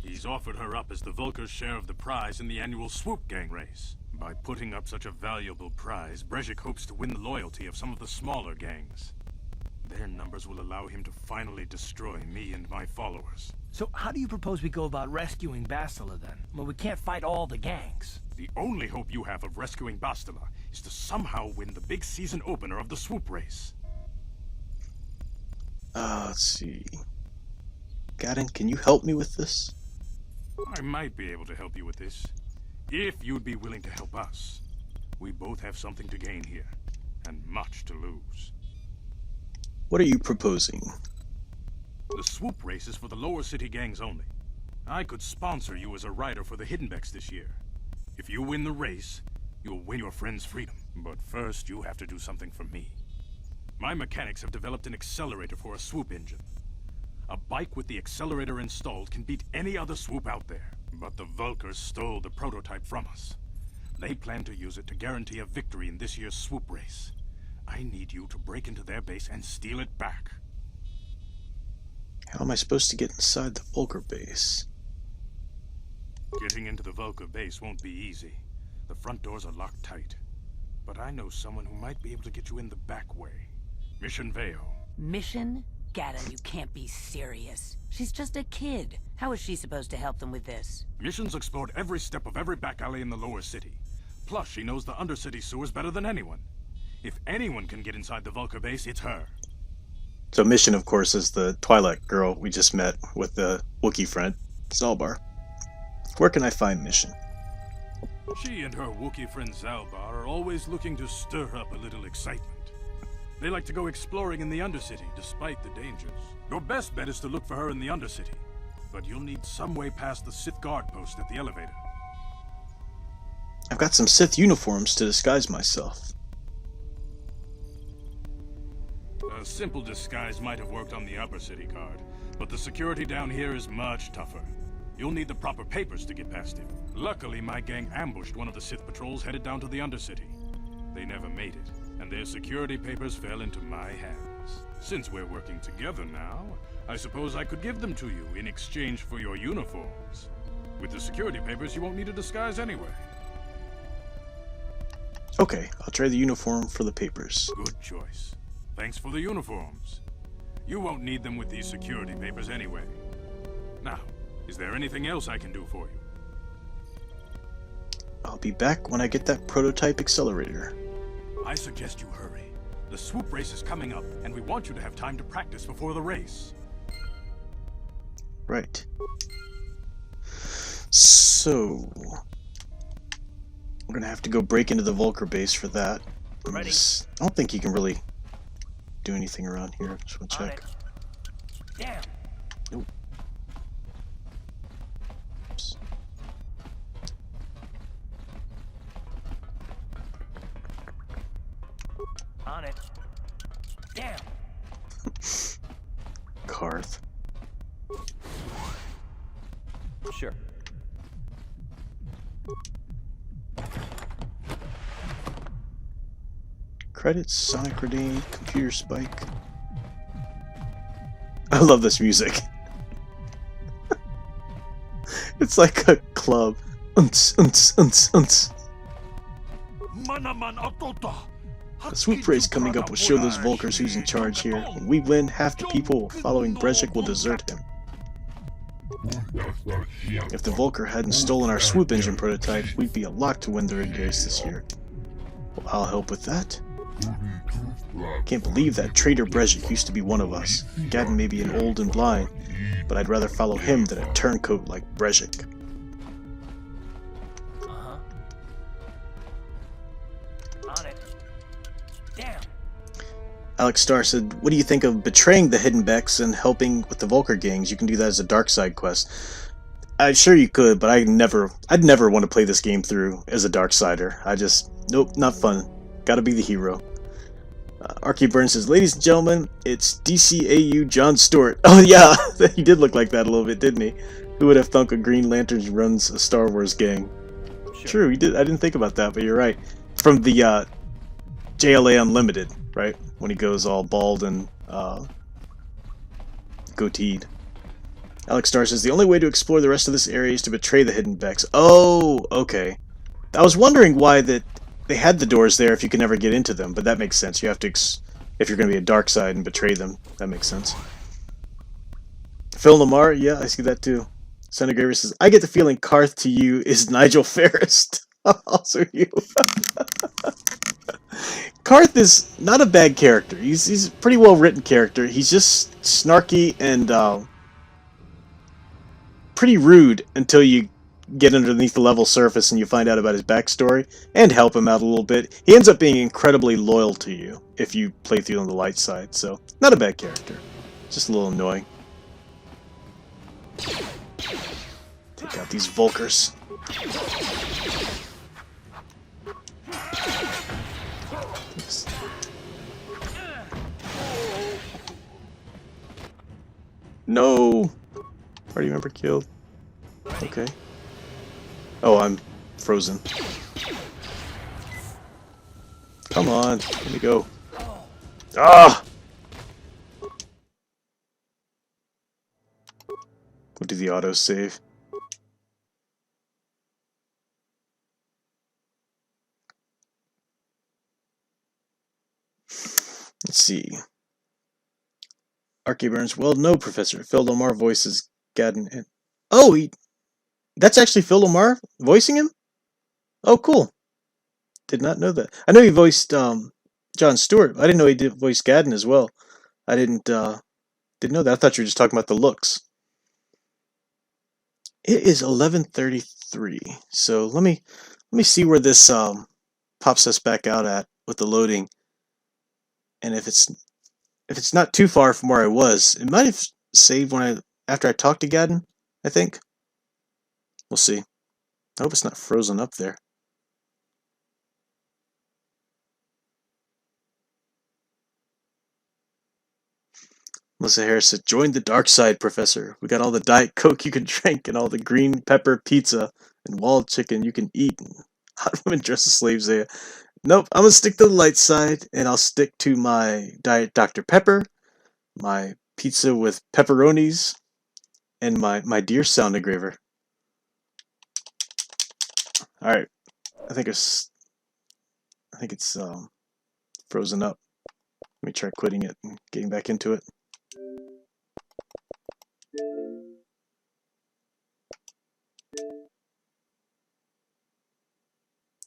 He's offered her up as the Vulkar's share of the prize in the annual swoop gang race. By putting up such a valuable prize, Brejik hopes to win the loyalty of some of the smaller gangs. Their numbers will allow him to finally destroy me and my followers. So how do you propose we go about rescuing Bastila then? Well, we can't fight all the gangs. The only hope you have of rescuing Bastila is to somehow win the big season opener of the swoop race. Let's see. Gaden, can you help me with this? I might be able to help you with this, if you'd be willing to help us. We both have something to gain here, and much to lose. What are you proposing? The swoop race is for the lower city gangs only. I could sponsor you as a rider for the Hidden Becks this year. If you win the race, you'll win your friend's freedom. But first, you have to do something for me. My mechanics have developed an accelerator for a swoop engine. A bike with the accelerator installed can beat any other swoop out there. But the Vulkars stole the prototype from us. They plan to use it to guarantee a victory in this year's swoop race. I need you to break into their base and steal it back. How am I supposed to get inside the Vulkar base? Getting into the Vulkar base won't be easy. The front doors are locked tight. But I know someone who might be able to get you in the back way. Mission Veo. Mission? Gaden, you can't be serious. She's just a kid. How is she supposed to help them with this? Mission's explored every step of every back alley in the lower city. Plus, she knows the undercity sewers better than anyone. If anyone can get inside the Vulkar base, it's her. So Mission, of course, is the Twilight girl we just met with the Wookiee friend, Zalbar. Where can I find Mission? She and her Wookiee friend Zalbar are always looking to stir up a little excitement. They like to go exploring in the Undercity, despite the dangers. Your best bet is to look for her in the Undercity, but you'll need some way past the Sith guard post at the elevator. I've got some Sith uniforms to disguise myself. A simple disguise might have worked on the upper city guard, but the security down here is much tougher. You'll need the proper papers to get past him. Luckily, my gang ambushed one of the Sith patrols headed down to the Undercity. They never made it, and their security papers fell into my hands. Since we're working together now, I suppose I could give them to you in exchange for your uniforms. With the security papers, you won't need a disguise anyway. Okay, I'll trade the uniform for the papers. Good choice. Thanks for the uniforms. You won't need them with these security papers anyway. Now, is there anything else I can do for you? I'll be back when I get that prototype accelerator. I suggest you hurry. The swoop race is coming up, and we want you to have time to practice before the race. Right. So... we're gonna have to go break into the Vulkar base for that. I don't think you can really do anything around here. Just want to check. Damn. Nope. Oops. On it. Damn. Karth. Sure. Credits, Sonic Grenade, Computer Spike. I love this music. It's like a club. The swoop race coming up will show those Volkers who's in charge here. When we win, half the people following Brezhik will desert him. If the Volker hadn't stolen our swoop engine prototype, we'd be a lock to win the rig race this year. Well, I'll help with that. Can't believe that traitor Brezhik used to be one of us. Gaddon may be an old and blind, but I'd rather follow him than a turncoat like Brezhik. On it. Damn. Alex Starr said, what do you think of betraying the hidden becks and helping with the Volker gangs? You can do that as a dark side quest. I'm sure you could, but I'd never want to play this game through as a dark sider. Nope, not fun. Gotta be the hero. Archie Burns says, ladies and gentlemen, it's DCAU John Stewart. Oh yeah, he did look like that a little bit, didn't he? Who would have thunk a Green Lantern runs a Star Wars gang? True, he did. I didn't think about that, but you're right. From the JLA Unlimited, right? When he goes all bald and goateed. Alex Starr says, the only way to explore the rest of this area is to betray the hidden becks. Oh, okay. I was wondering why that they had the doors there if you can never get into them, but that makes sense. You have to, if you're going to be a dark side and betray them, that makes sense. Phil Lamar, yeah, I see that too. Senator Graver says, I get the feeling Karth to you is Nigel Ferris. Also you. Karth is not a bad character. He's a pretty well written character. He's just snarky and pretty rude until you get underneath the level surface and you find out about his backstory and help him out a little bit. He ends up being incredibly loyal to you if you play through on the light side, so not a bad character. Just a little annoying. Take out these Volkers. No! Party member killed. Okay. Oh, I'm frozen. Come on, let me go. Ah! We'll do the autosave. Let's see. Archie Burns, well, no, Professor. Phil Lamar voices Gaddon. And oh, that's actually Phil Lamar voicing him? Oh, cool. Did not know that. I know he voiced John Stewart. I didn't know he did voice Gaddon as well. I didn't know that. I thought you were just talking about the looks. It is 11:33. So let me see where this pops us back out at with the loading. And if it's not too far from where I was, it might have saved after I talked to Gaddon, I think. We'll see. I hope it's not frozen up there. Melissa Harris said, join the dark side, Professor. We got all the Diet Coke you can drink and all the green pepper pizza and walled chicken you can eat. And hot women dressed as slaves there. Nope, I'm going to stick to the light side, and I'll stick to my Diet Dr. Pepper, my pizza with pepperonis, and my deer sound engraver. Alright, I think it's frozen up. Let me try quitting it and getting back into it.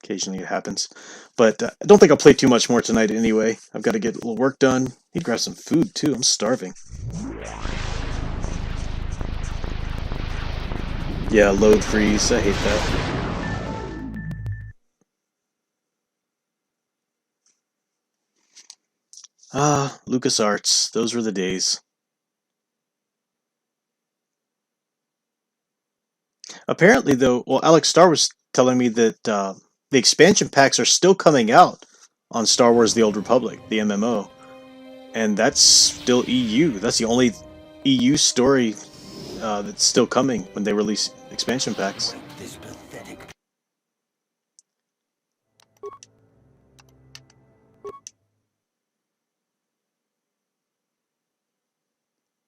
Occasionally it happens. But I don't think I'll play too much more tonight anyway. I've got to get a little work done. Need to grab some food too. I'm starving. Yeah, load freeze. I hate that. Ah, LucasArts. Those were the days. Apparently, though, well, Alex Starr was telling me that the expansion packs are still coming out on Star Wars The Old Republic, the MMO. And that's still EU. That's the only EU story that's still coming when they release expansion packs.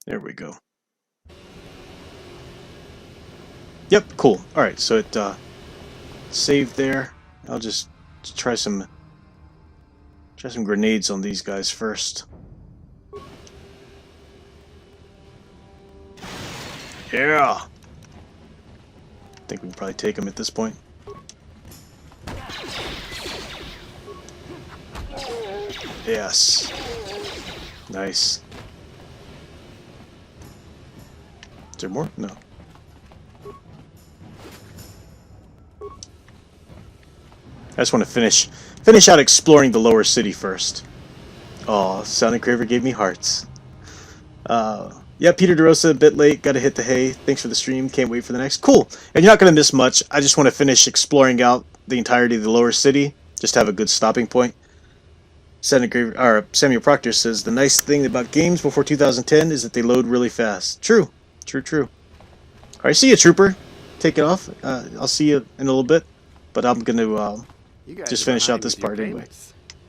There we go. Yep, cool. Alright, so it save there. I'll just try some grenades on these guys first. Yeah. I think we can probably take them at this point. Yes. Nice. Is there more? No. I just want to finish out exploring the lower city first. Oh, Sonic Craver gave me hearts. Yeah, Peter DeRosa, a bit late. Got to hit the hay. Thanks for the stream. Can't wait for the next. Cool. And you're not going to miss much. I just want to finish exploring out the entirety of the lower city. Just have a good stopping point. Samuel Proctor says, the nice thing about games before 2010 is that they load really fast. True. True, true. Alright, see you, Trooper. Take it off. I'll see you in a little bit. But I'm going to just finish out this part anyway.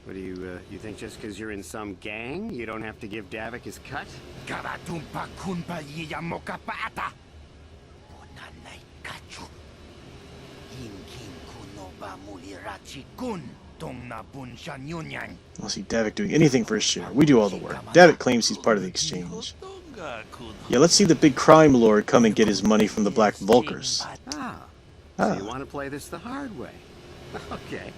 What do you think just because you're in some gang, you don't have to give Davik his cut? I don't see Davik doing anything for his share. We do all the work. Davik claims he's part of the exchange. Yeah, let's see the big crime lord come and get his money from the Black Vulkars. So you want to play this the hard way? Okay.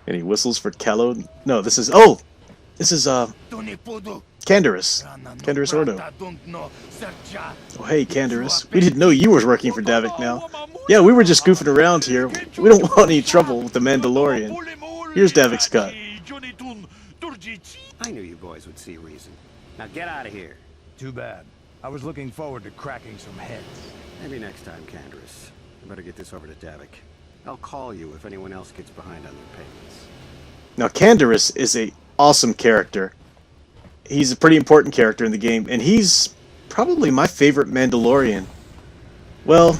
Any whistles for Callow? No, this is... Oh! This is, Canderous. Canderous Ordo. Oh, hey, Canderous. We didn't know you were working for Davik now. Yeah, we were just goofing around here. We don't want any trouble with the Mandalorian. Here's Davik's cut. I knew you boys would see reason. Now get out of here. Too bad. I was looking forward to cracking some heads. Maybe next time, Canderous. I better get this over to Davik. I'll call you if anyone else gets behind on their payments. Now, Canderous is a awesome character. He's a pretty important character in the game, and he's probably my favorite Mandalorian. Well,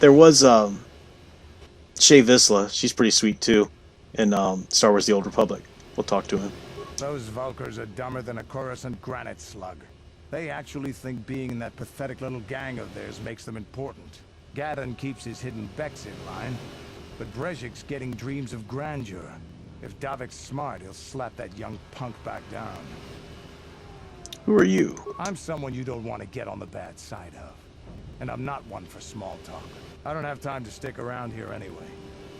there was Shay Vizsla. She's pretty sweet too, in Star Wars: The Old Republic. We'll talk to him. Those Vulkars are dumber than a Coruscant granite slug. They actually think being in that pathetic little gang of theirs makes them important. Gadon keeps his hidden becks in line, but Brezhik's getting dreams of grandeur. If Davik's smart, he'll slap that young punk back down. Who are you? I'm someone you don't want to get on the bad side of. And I'm not one for small talk. I don't have time to stick around here anyway.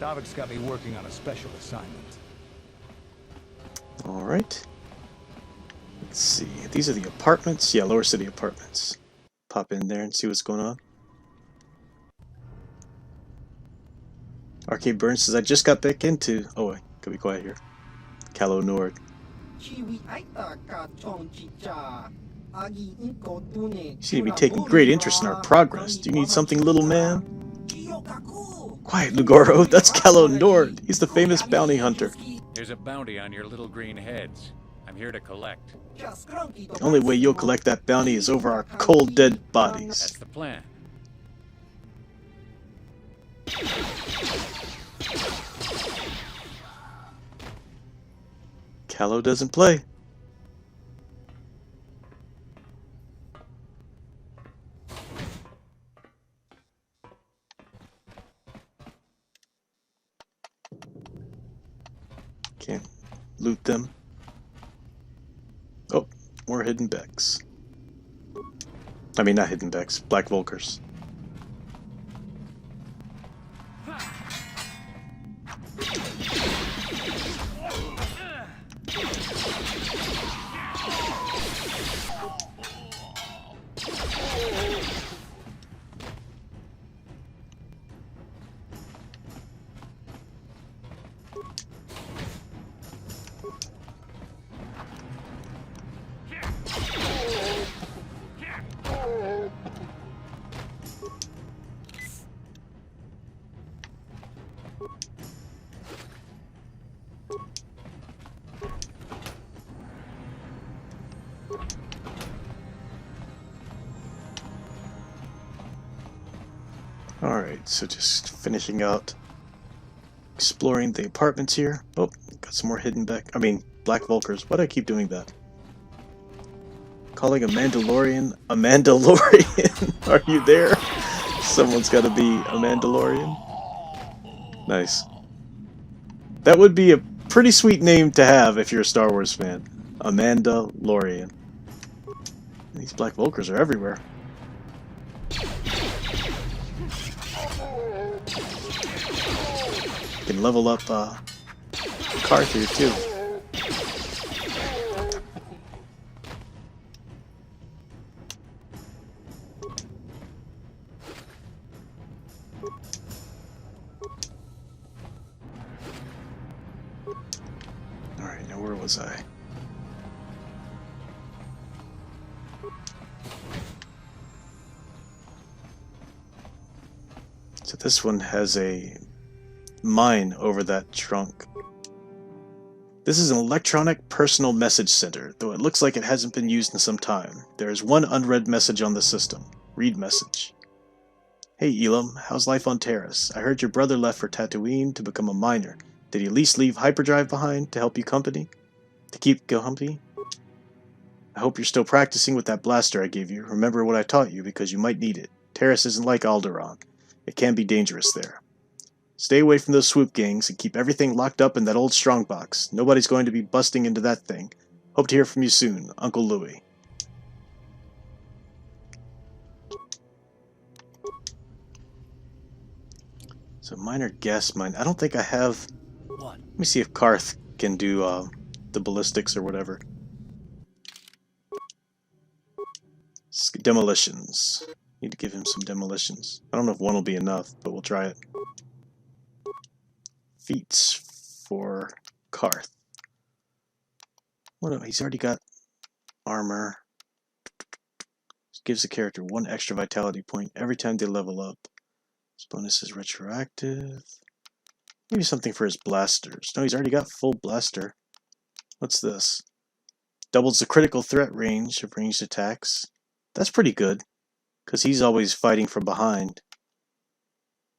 Davik's got me working on a special assignment. Alright. Let's see. These are the apartments. Yeah, Lower City apartments. Pop in there and see what's going on. Arcade Burns says, I just got back into... Oh, wait. Could be quiet here. Callow Nord. You seem to be taking great interest in our progress. Do you need something, little man? Quiet, Lugoro. That's Callow Nord. He's the famous bounty hunter. There's a bounty on your little green heads. I'm here to collect. The only way you'll collect that bounty is over our cold, dead bodies. That's the plan. Callow doesn't play. Can't loot them. Oh, more hidden becks. I mean, not hidden becks, Black Vulkars. Alright, so just finishing out exploring the apartments here. Oh, got some more hidden Black Vulkars. Why do I keep doing that? Calling a Mandalorian a Mandalorian. Are you there? Someone's got to be a Mandalorian. Nice. That would be a pretty sweet name to have if you're a Star Wars fan. Amanda Lorian. These black Vulkars are everywhere. You can level up Karth here too. Alright, now where was I? So this one has a mine over that trunk. This is an electronic personal message center, though it looks like it hasn't been used in some time. There is one unread message on the system. Read message. Hey Elam, how's life on Terrace? I heard your brother left for Tatooine to become a miner. Did he at least leave hyperdrive behind to help you company? To keep company? I hope you're still practicing with that blaster I gave you. Remember what I taught you because you might need it. Terrace isn't like Alderaan. It can be dangerous there. Stay away from those swoop gangs and keep everything locked up in that old strongbox. Nobody's going to be busting into that thing. Hope to hear from you soon, Uncle Louie. So minor gas mine. I don't think I have... What? Let me see if Karth can do the ballistics or whatever. Demolitions. Need to give him some demolitions. I don't know if one will be enough, but we'll try it. Feats for Karth. What? Oh, he's already got armor. Gives the character 1 extra vitality point every time they level up. This bonus is retroactive. Maybe something for his blasters. No, he's already got full blaster. What's this? Doubles the critical threat range of ranged attacks. That's pretty good, because he's always fighting from behind.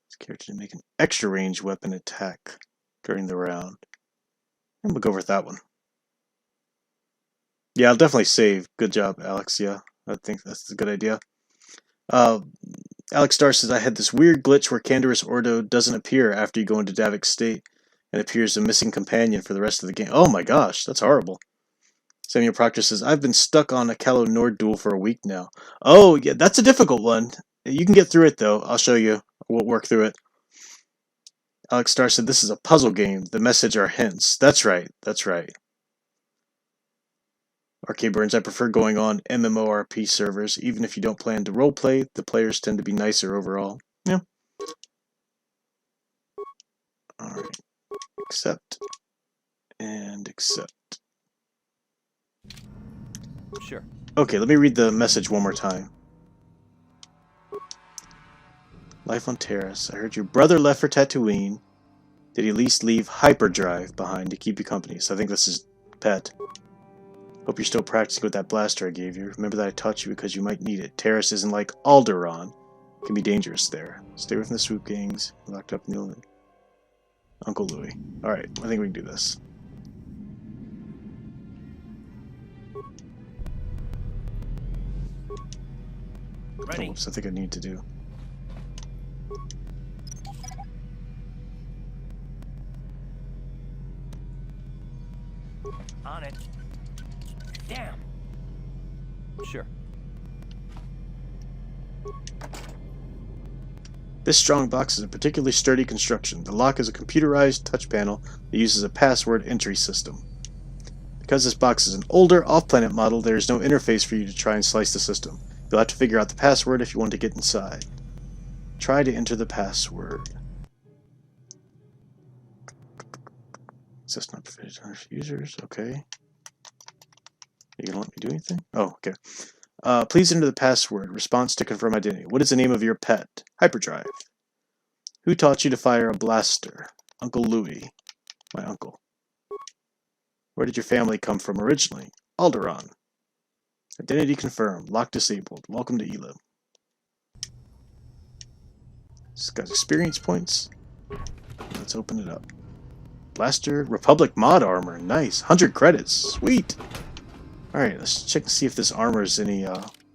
This character to make an extra range weapon attack during the round. And we'll go with that one. Yeah, I'll definitely save. Good job, Alex. Yeah, I think that's a good idea. Alex Star says, I had this weird glitch where Canderous Ordo doesn't appear after you go into Davik's state and appears a missing companion for the rest of the game. Oh my gosh, that's horrible. Samuel Proctor says, I've been stuck on a Calo Nord duel for a week now. Oh, yeah, that's a difficult one. You can get through it, though. I'll show you. We'll work through it. Alex Star said, this is a puzzle game. The message are hints. That's right. That's right. RK Burns, I prefer going on MMORP servers. Even if you don't plan to roleplay, the players tend to be nicer overall. Yeah. Alright. Accept. And accept. Sure. Okay, let me read the message one more time. Life on Terrace. I heard your brother left for Tatooine. Did he at least leave hyperdrive behind to keep you company? So I think this is pet. Hope you're still practicing with that blaster I gave you. Remember that I taught you because you might need it. Terrace isn't like Alderaan. It can be dangerous there. Stay away from the swoop gangs. Locked up in the old... Uncle Louie. Alright, I think we can do this. Ready. Oops, I think I need to do. On it. Damn. Sure. This strong box is a particularly sturdy construction. The lock is a computerized touch panel that uses a password entry system. Because this box is an older, off-planet model, there is no interface for you to try and slice the system. You'll have to figure out the password if you want to get inside. Try to enter the password. Access not permitted to users. Okay. Are you gonna let me do anything? Oh, okay. Please enter the password. Response to confirm identity. What is the name of your pet? Hyperdrive. Who taught you to fire a blaster? Uncle Louie. My uncle. Where did your family come from originally? Alderaan. Identity confirmed. Lock disabled. Welcome to Elam. It's got experience points. Let's open it up. Blaster, Republic mod armor. Nice. 100 credits. Sweet. Alright, let's check to see if this armor is any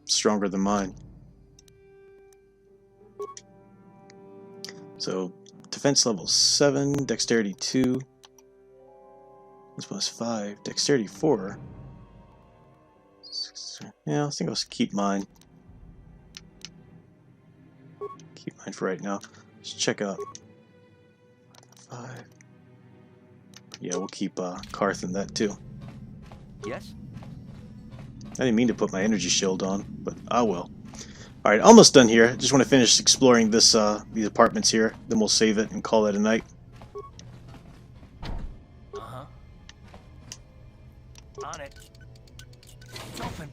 stronger than mine. So defense level 7, dexterity 2. This was 5, dexterity 4. 6, yeah, I think I'll keep mine. Keep mine for right now. Let's check out 5. Yeah, we'll keep Karth in that too. Yes? I didn't mean to put my energy shield on, but I will. Alright, almost done here. Just want to finish exploring this these apartments here. Then we'll save it and call it a night. Uh-huh. On it. It's open.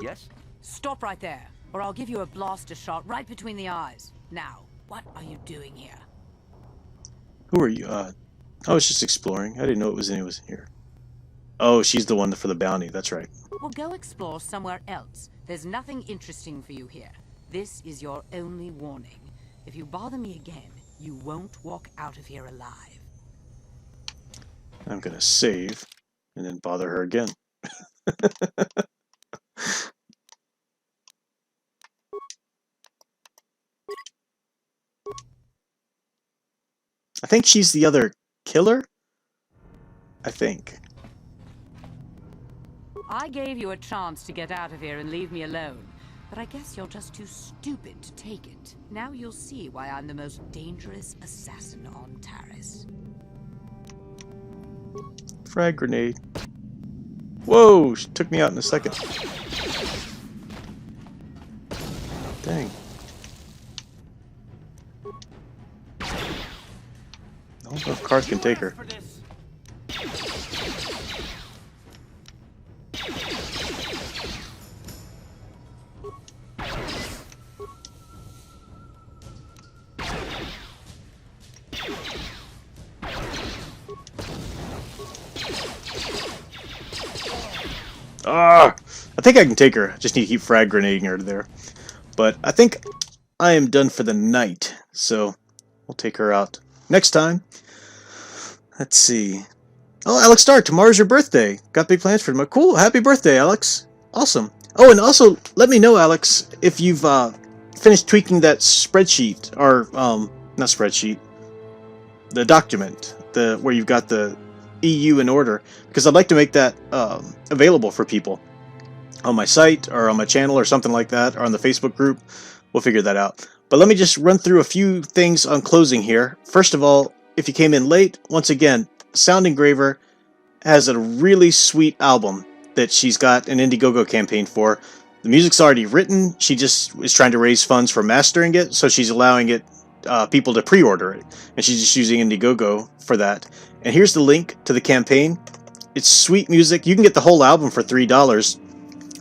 Yes? Stop right there, or I'll give you a blaster shot right between the eyes. Now, what are you doing here? Who are you? I was just exploring. I didn't know it was in here. Oh, she's the one for the bounty. That's right. Well, go explore somewhere else. There's nothing interesting for you here. This is your only warning. If you bother me again, you won't walk out of here alive. I'm gonna save and then bother her again. I think she's the other killer? I think. I gave you a chance to get out of here and leave me alone, but I guess you're just too stupid to take it. Now you'll see why I'm the most dangerous assassin on Taris. Frag grenade. Whoa! She took me out in a second. Dang. I don't know if Karth can take her. Ah! I think I can take her. I just need to keep frag grenading her there. But I think I am done for the night. So we'll take her out next time. Let's see. Oh, Alex Starr, tomorrow's your birthday. Got big plans for tomorrow. Cool. Happy birthday, Alex. Awesome. Oh, and also let me know, Alex, if you've finished tweaking that spreadsheet, or not spreadsheet, the document, where you've got the EU in order, because I'd like to make that available for people on my site or on my channel or something like that, or on the Facebook group. We'll figure that out. But let me just run through a few things on closing here. First of all, if you came in late, once again, Sound Engraver has a really sweet album that she's got an Indiegogo campaign for. The music's already written. She just is trying to raise funds for mastering it, so she's allowing it people to pre-order it, and she's just using Indiegogo for that. And here's the link to the campaign. It's sweet music. You can get the whole album for $3,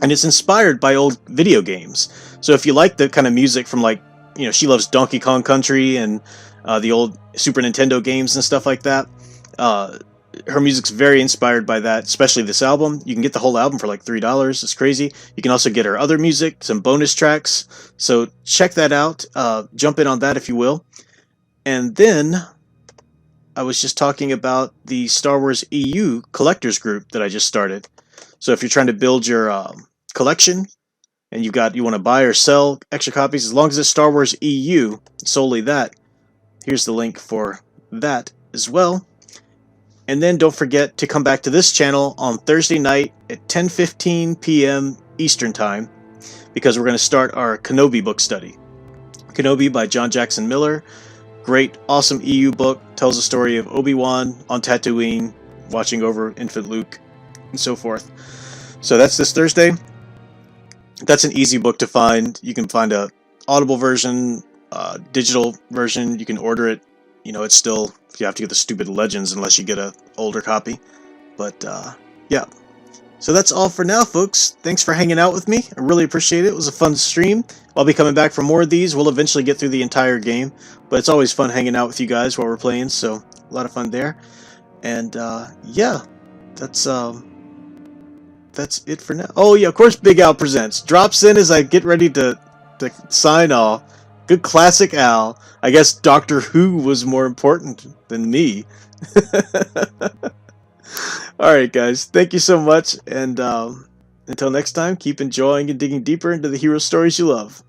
and it's inspired by old video games. So if you like the kind of music from, like, you know, she loves Donkey Kong Country and the old Super Nintendo games and stuff like that. Her music's very inspired by that, especially this album. You can get the whole album for like $3. It's crazy. You can also get her other music, some bonus tracks. So check that out. Jump in on that if you will. And then I was just talking about the Star Wars EU collectors group that I just started. So if you're trying to build your collection and you want to buy or sell extra copies, as long as it's Star Wars EU, solely that, here's the link for that as well. And then don't forget to come back to this channel on Thursday night at 10:15 p.m. Eastern Time, because we're going to start our Kenobi book study. Kenobi by John Jackson Miller. Great, awesome EU book. Tells the story of Obi-Wan on Tatooine, watching over infant Luke, and so forth. So that's this Thursday. That's an easy book to find. You can find a Audible version, digital version. You can order it. You know, it's still, you have to get the stupid Legends unless you get an older copy. But, yeah. So that's all for now, folks. Thanks for hanging out with me. I really appreciate it. It was a fun stream. I'll be coming back for more of these. We'll eventually get through the entire game. But it's always fun hanging out with you guys while we're playing, so a lot of fun there. And, yeah. That's it for now. Oh, yeah, of course, Big Al Presents. Drops in as I get ready to sign off. Good classic Al. I guess Doctor Who was more important than me. Alright guys, thank you so much, and until next time, keep enjoying and digging deeper into the hero stories you love.